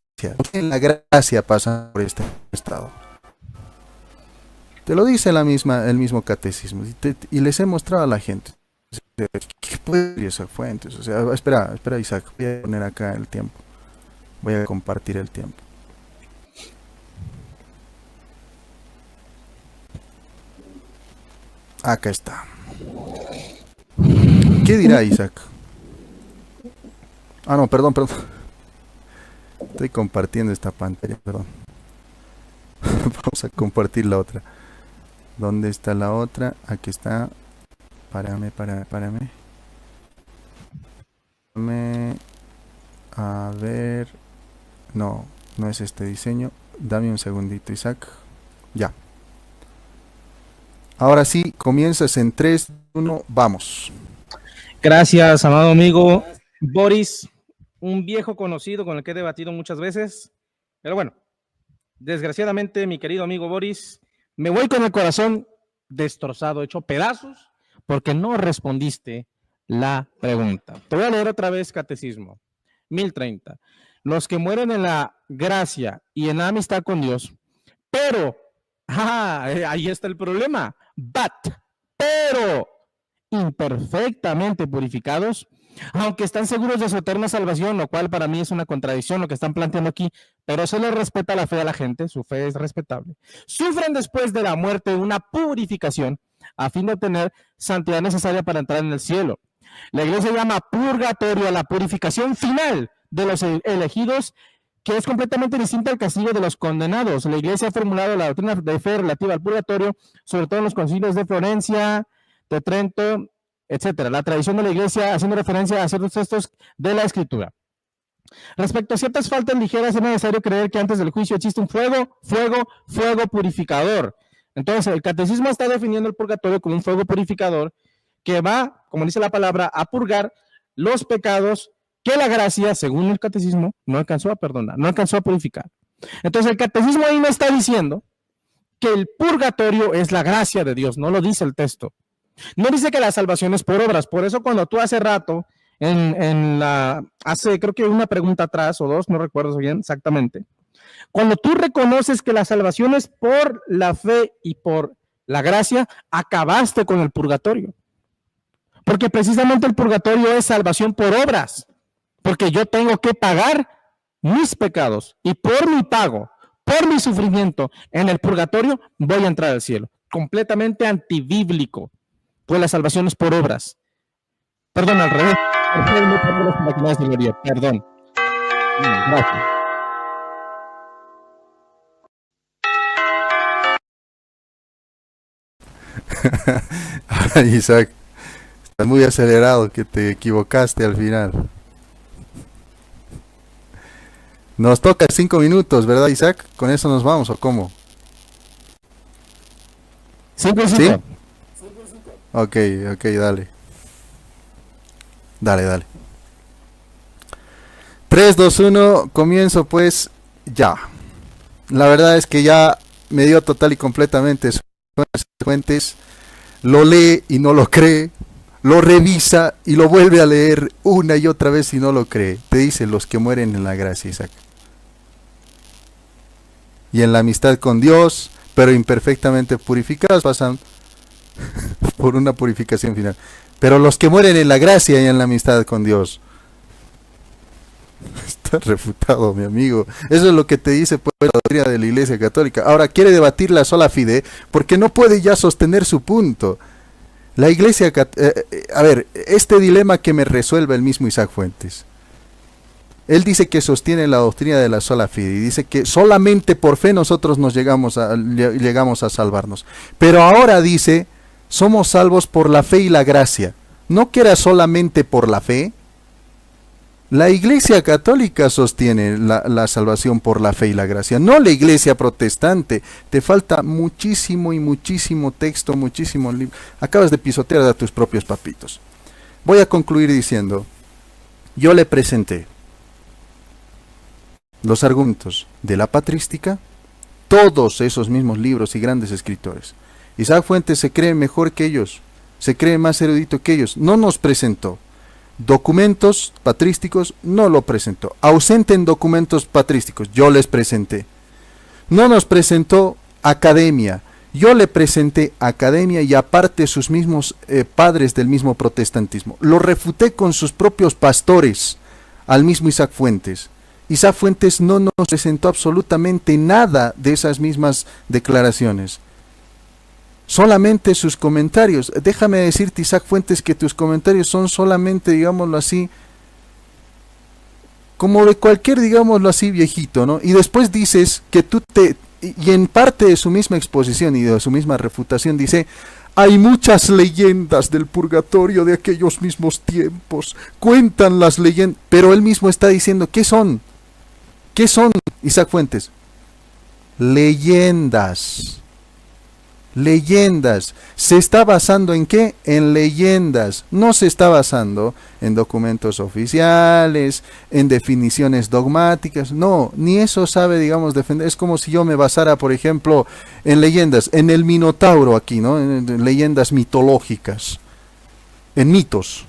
En la gracia pasa por este estado. Te lo dice el mismo catecismo. Y les he mostrado a la gente. ¿Qué puede ser esa fuente? O sea, espera Isaac. Voy a poner acá el tiempo. Voy a compartir el tiempo. Acá está. ¿Qué dirá Isaac? Ah, no, perdón. Estoy compartiendo esta pantalla, perdón. Vamos a compartir la otra. ¿Dónde está la otra? Aquí está. Párame. A ver. No es este diseño. Dame un segundito, Isaac. Ya. Ahora sí, comienzas en 3, 1, vamos. Gracias, amado amigo Boris, un viejo conocido con el que he debatido muchas veces. Pero bueno, desgraciadamente, mi querido amigo Boris, me voy con el corazón destrozado, hecho pedazos, porque no respondiste la pregunta. Te voy a leer otra vez Catecismo, 1030. Los que mueren en la gracia y en la amistad con Dios, pero, ahí está el problema, pero imperfectamente purificados, aunque están seguros de su eterna salvación, lo cual para mí es una contradicción lo que están planteando aquí, pero se les respeta la fe a la gente, su fe es respetable. Sufren después de la muerte una purificación a fin de obtener santidad necesaria para entrar en el cielo. La iglesia llama purgatorio a la purificación final de los elegidos, que es completamente distinta al castigo de los condenados. La iglesia ha formulado la doctrina de fe relativa al purgatorio, sobre todo en los concilios de Florencia, de Trento, etcétera. La tradición de la iglesia haciendo referencia a ciertos textos de la escritura. Respecto a ciertas faltas ligeras, es necesario creer que antes del juicio existe un fuego purificador. Entonces, el catecismo está definiendo el purgatorio como un fuego purificador que va, como dice la palabra, a purgar los pecados que la gracia, según el catecismo, no alcanzó a perdonar, no alcanzó a purificar. Entonces, el catecismo ahí no está diciendo que el purgatorio es la gracia de Dios, no lo dice el texto. No dice que la salvación es por obras. Por eso cuando tú hace rato, hace creo que una pregunta atrás o dos, no recuerdo bien exactamente, cuando tú reconoces que la salvación es por la fe y por la gracia, acabaste con el purgatorio. Porque precisamente el purgatorio es salvación por obras. Porque yo tengo que pagar mis pecados y por mi pago, por mi sufrimiento en el purgatorio, voy a entrar al cielo. Completamente antibíblico. Pues la salvación es por obras. Perdón, al revés. Perdón. Gracias. Isaac, estás muy acelerado, que te equivocaste al final. Nos toca 5 minutos, ¿verdad, Isaac? ¿Con eso nos vamos o cómo? 5. ¿Sí? Ok, dale. Dale. 3, 2, 1, comienzo pues ya. La verdad es que ya me dio total y completamente sus fuentes. Lo lee y no lo cree. Lo revisa y lo vuelve a leer una y otra vez y no lo cree. Te dice los que mueren en la gracia, Isaac. Y en la amistad con Dios, pero imperfectamente purificados, pasan por una purificación final. Pero los que mueren en la gracia y en la amistad con Dios. Está refutado, mi amigo. Eso es lo que te dice pues, la doctrina de la Iglesia Católica. Ahora quiere debatir la sola fide porque no puede ya sostener su punto. La Iglesia a ver, este dilema que me resuelve el mismo Isaac Fuentes. Él dice que sostiene la doctrina de la sola fide y dice que solamente por fe nosotros llegamos a salvarnos. Pero ahora dice, somos salvos por la fe y la gracia. ¿No que era solamente por la fe? La Iglesia Católica sostiene la salvación por la fe y la gracia, no la Iglesia Protestante. Te falta muchísimo texto, muchísimo libro. Acabas de pisotear a tus propios papitos. Voy a concluir diciendo, yo le presenté los argumentos de la patrística, todos esos mismos libros y grandes escritores. Isaac Fuentes se cree mejor que ellos, se cree más erudito que ellos, no nos presentó documentos patrísticos, no lo presentó. Ausente en documentos patrísticos, yo les presenté. No nos presentó academia, yo le presenté academia y aparte sus mismos padres del mismo protestantismo. Lo refuté con sus propios pastores, al mismo Isaac Fuentes. Isaac Fuentes no nos presentó absolutamente nada de esas mismas declaraciones. solamente sus comentarios. Déjame decirte, Isaac Fuentes, que tus comentarios son solamente, digámoslo así, como de cualquier, digámoslo así, viejito, ¿no? Y después dices que y en parte de su misma exposición y de su misma refutación dice, hay muchas leyendas del purgatorio de aquellos mismos tiempos, cuentan las leyendas, pero él mismo está diciendo, ¿qué son? ¿Qué son, Isaac Fuentes? Leyendas. Leyendas. ¿Se está basando en qué? En leyendas. No se está basando en documentos oficiales, en definiciones dogmáticas. No, ni eso sabe, digamos, defender. Es como si yo me basara, por ejemplo, en leyendas, en el Minotauro aquí, ¿no? En leyendas mitológicas, en mitos.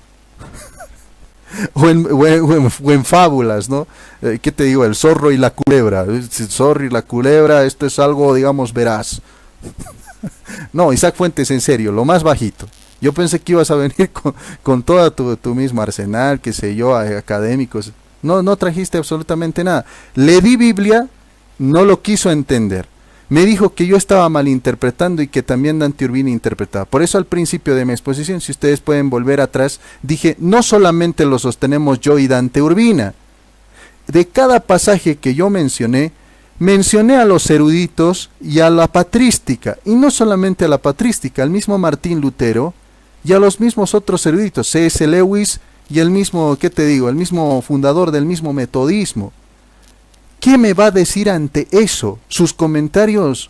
O en fábulas, ¿no? ¿Qué te digo? El zorro y la culebra. El zorro y la culebra, esto es algo, digamos, veraz. No, Isaac Fuentes, en serio, lo más bajito. Yo pensé que ibas a venir con toda tu mismo arsenal, qué sé yo, académicos. No trajiste absolutamente nada. Le di Biblia, no lo quiso entender. Me dijo que yo estaba malinterpretando y que también Dante Urbina interpretaba. Por eso al principio de mi exposición, si ustedes pueden volver atrás, dije, no solamente lo sostenemos yo y Dante Urbina. De cada pasaje que yo mencioné a los eruditos y a la patrística. Y no solamente a la patrística, al mismo Martín Lutero y a los mismos otros eruditos, C.S. Lewis y el mismo, ¿qué te digo? El mismo fundador del mismo metodismo. ¿Qué me va a decir ante eso? Sus comentarios,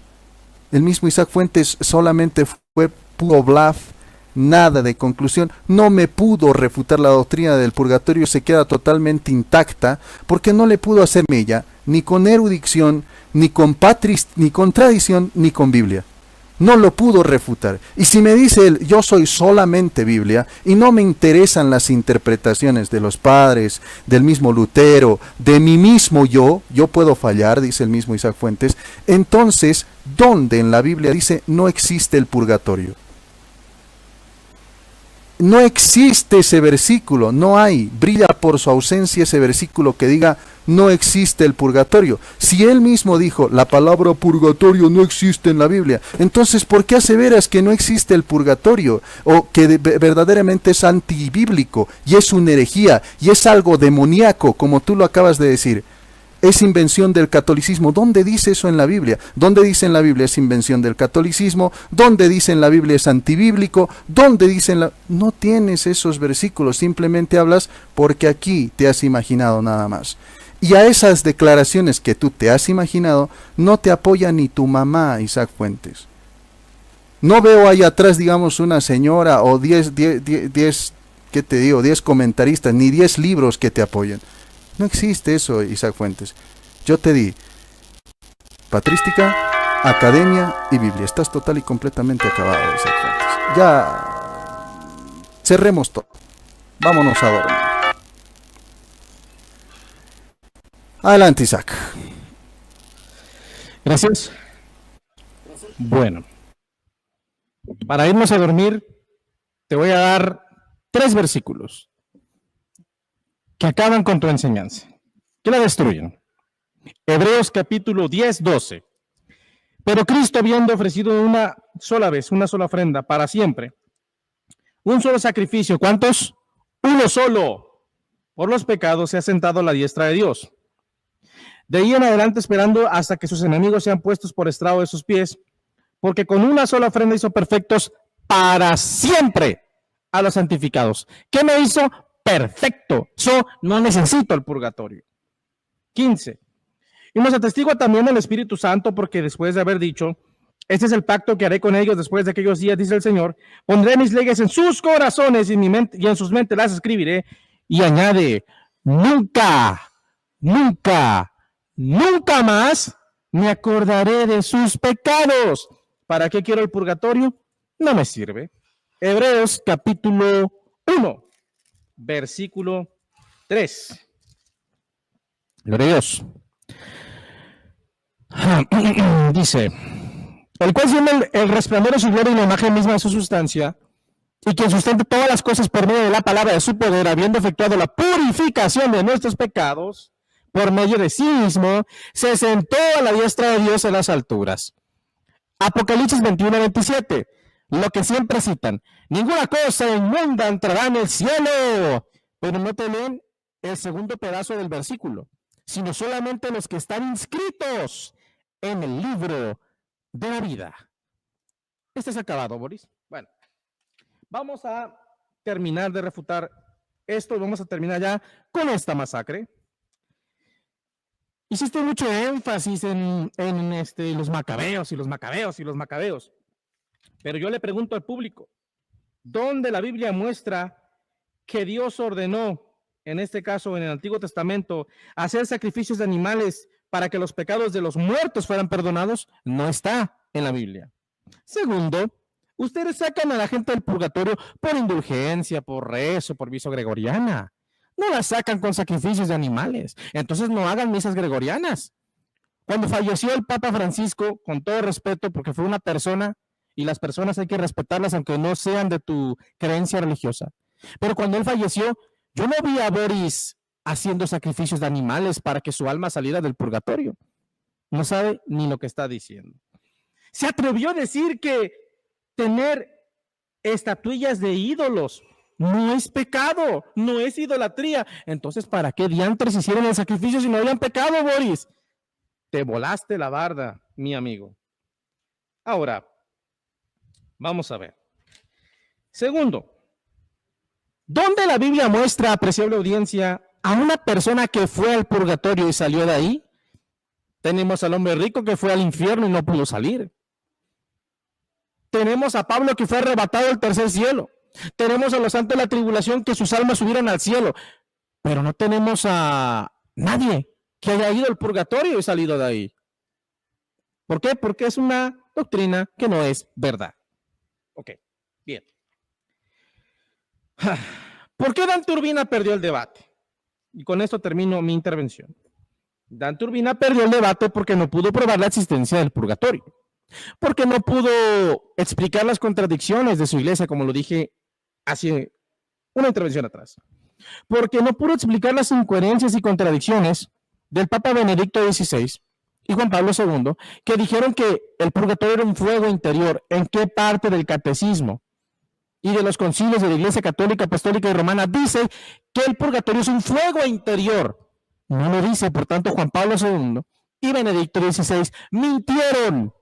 el mismo Isaac Fuentes, solamente fue puro bluff, nada de conclusión. No me pudo refutar la doctrina del purgatorio, se queda totalmente intacta, porque no le pudo hacer mella, ni con erudición, ni con tradición, ni con Biblia. No lo pudo refutar. Y si me dice él, yo soy solamente Biblia, y no me interesan las interpretaciones de los padres, del mismo Lutero, de mí mismo yo puedo fallar, dice el mismo Isaac Fuentes, entonces, ¿dónde en la Biblia dice no existe el purgatorio? No existe ese versículo, no hay, brilla por su ausencia ese versículo que diga no existe el purgatorio. Si él mismo dijo la palabra purgatorio no existe en la Biblia, entonces ¿por qué aseveras que no existe el purgatorio? O que verdaderamente es antibíblico y es una herejía y es algo demoníaco, como tú lo acabas de decir. Es invención del catolicismo. ¿Dónde dice eso en la Biblia? ¿Dónde dice en la Biblia es invención del catolicismo? ¿Dónde dice en la Biblia es antibíblico? ¿Dónde dice en la... No tienes esos versículos, simplemente hablas porque aquí te has imaginado nada más. Y a esas declaraciones que tú te has imaginado, no te apoya ni tu mamá, Isaac Fuentes. No veo ahí atrás, digamos, una señora o 10, ¿qué te digo? 10 comentaristas, ni 10 libros que te apoyen. No existe eso, Isaac Fuentes. Yo te di patrística, academia y Biblia. Estás total y completamente acabado, Isaac Fuentes. Ya cerremos todo. Vámonos a dormir. Adelante, Isaac. Gracias. Bueno, para irnos a dormir, te voy a dar 3 versículos que acaban con tu enseñanza, que la destruyen. Hebreos capítulo 10, 12. Pero Cristo, habiendo ofrecido una sola vez, una sola ofrenda para siempre, un solo sacrificio, ¿cuántos? Uno solo, por los pecados, se ha sentado a la diestra de Dios. De ahí en adelante esperando hasta que sus enemigos sean puestos por estrado de sus pies, porque con una sola ofrenda hizo perfectos para siempre a los santificados. ¿Qué me hizo? Perfecto. Yo no necesito el purgatorio. 15. Y nos atestigua también el Espíritu Santo, porque después de haber dicho, este es el pacto que haré con ellos después de aquellos días, dice el Señor, pondré mis leyes en sus corazones y en sus mentes las escribiré. Y añade, nunca más me acordaré de sus pecados. ¿Para qué quiero el purgatorio? No me sirve. Hebreos capítulo 1. Versículo 3. Gloria a Dios. Dice, el cual siendo el resplandor de su gloria y la imagen misma de su sustancia, y quien sustenta todas las cosas por medio de la palabra de su poder, habiendo efectuado la purificación de nuestros pecados, por medio de sí mismo, se sentó a la diestra de Dios en las alturas. Apocalipsis 21, 27. lo que siempre citan. Ninguna cosa inmunda entrará en el cielo. Pero no te leen el segundo pedazo del versículo, sino solamente los que están inscritos en el libro de la vida. Este es acabado, Boris. Bueno, vamos a terminar de refutar esto y vamos a terminar ya con esta masacre. Hiciste mucho énfasis en los macabeos y los macabeos y los macabeos. Pero yo le pregunto al público, ¿dónde la Biblia muestra que Dios ordenó, en este caso en el Antiguo Testamento, hacer sacrificios de animales para que los pecados de los muertos fueran perdonados? No está en la Biblia. Segundo, ustedes sacan a la gente del purgatorio por indulgencia, por rezo, por misa gregoriana. No la sacan con sacrificios de animales. Entonces no hagan misas gregorianas. Cuando falleció el Papa Francisco, con todo respeto, porque fue una persona, y las personas hay que respetarlas aunque no sean de tu creencia religiosa. Pero cuando él falleció, yo no vi a Boris haciendo sacrificios de animales para que su alma saliera del purgatorio. No sabe ni lo que está diciendo. Se atrevió a decir que tener estatuillas de ídolos no es pecado, no es idolatría. Entonces, ¿para qué diantres hicieron el sacrificio si no habían pecado, Boris? Te volaste la barda, mi amigo. Ahora, vamos a ver. Segundo, ¿dónde la Biblia muestra, apreciable audiencia, a una persona que fue al purgatorio y salió de ahí? Tenemos al hombre rico que fue al infierno y no pudo salir. Tenemos a Pablo que fue arrebatado al tercer cielo. Tenemos a los santos de la tribulación que sus almas subieron al cielo. Pero no tenemos a nadie que haya ido al purgatorio y salido de ahí. ¿Por qué? Porque es una doctrina que no es verdad. Ok, bien. ¿Por qué Dante Urbina perdió el debate? Y con esto termino mi intervención. Dante Urbina perdió el debate porque no pudo probar la existencia del purgatorio. Porque no pudo explicar las contradicciones de su iglesia, como lo dije hace una intervención atrás. Porque no pudo explicar las incoherencias y contradicciones del Papa Benedicto XVI y Juan Pablo II, que dijeron que el purgatorio era un fuego interior. ¿En qué parte del catecismo y de los concilios de la Iglesia Católica, Apostólica y Romana dice que el purgatorio es un fuego interior? No lo dice, por tanto, Juan Pablo II y Benedicto XVI mintieron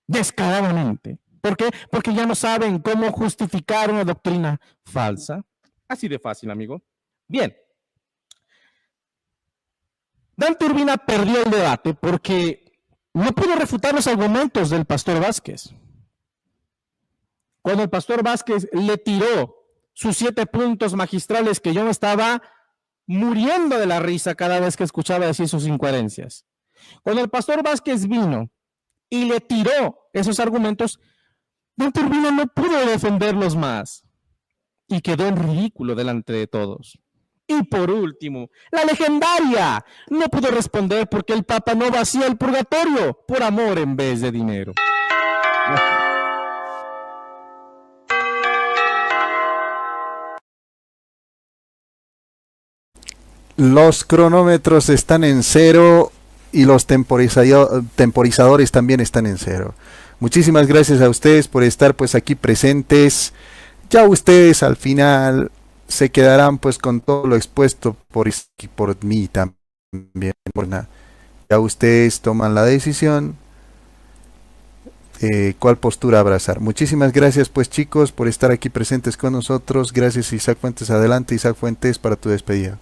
descaradamente. ¿Por qué? Porque ya no saben cómo justificar una doctrina falsa. Así de fácil, amigo. Bien. Dante Urbina perdió el debate porque no pudo refutar los argumentos del pastor Vázquez. Cuando el pastor Vázquez le tiró sus 7 puntos magistrales, que yo me estaba muriendo de la risa cada vez que escuchaba decir sus incoherencias. Cuando el pastor Vázquez vino y le tiró esos argumentos, Dante Urbina no pudo defenderlos más y quedó en ridículo delante de todos. Y por último, la legendaria no pudo responder porque el Papa no vacía el purgatorio por amor en vez de dinero. Los cronómetros están en 0 y los temporizadores también están en 0. Muchísimas gracias a ustedes por estar pues aquí presentes. Ya ustedes al final se quedarán pues con todo lo expuesto por mí también. Ya ustedes toman la decisión cuál postura abrazar. Muchísimas gracias pues chicos por estar aquí presentes con nosotros. Gracias Isaac Fuentes. Adelante Isaac Fuentes para tu despedida.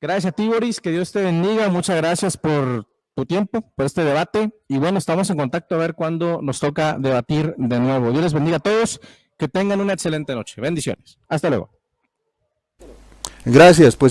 Gracias a ti, Boris, que Dios te bendiga. Muchas gracias por tu tiempo, por este debate. Y bueno, estamos en contacto a ver cuándo nos toca debatir de nuevo. Dios les bendiga a todos. Que tengan una excelente noche. Bendiciones. Hasta luego. Gracias. Pues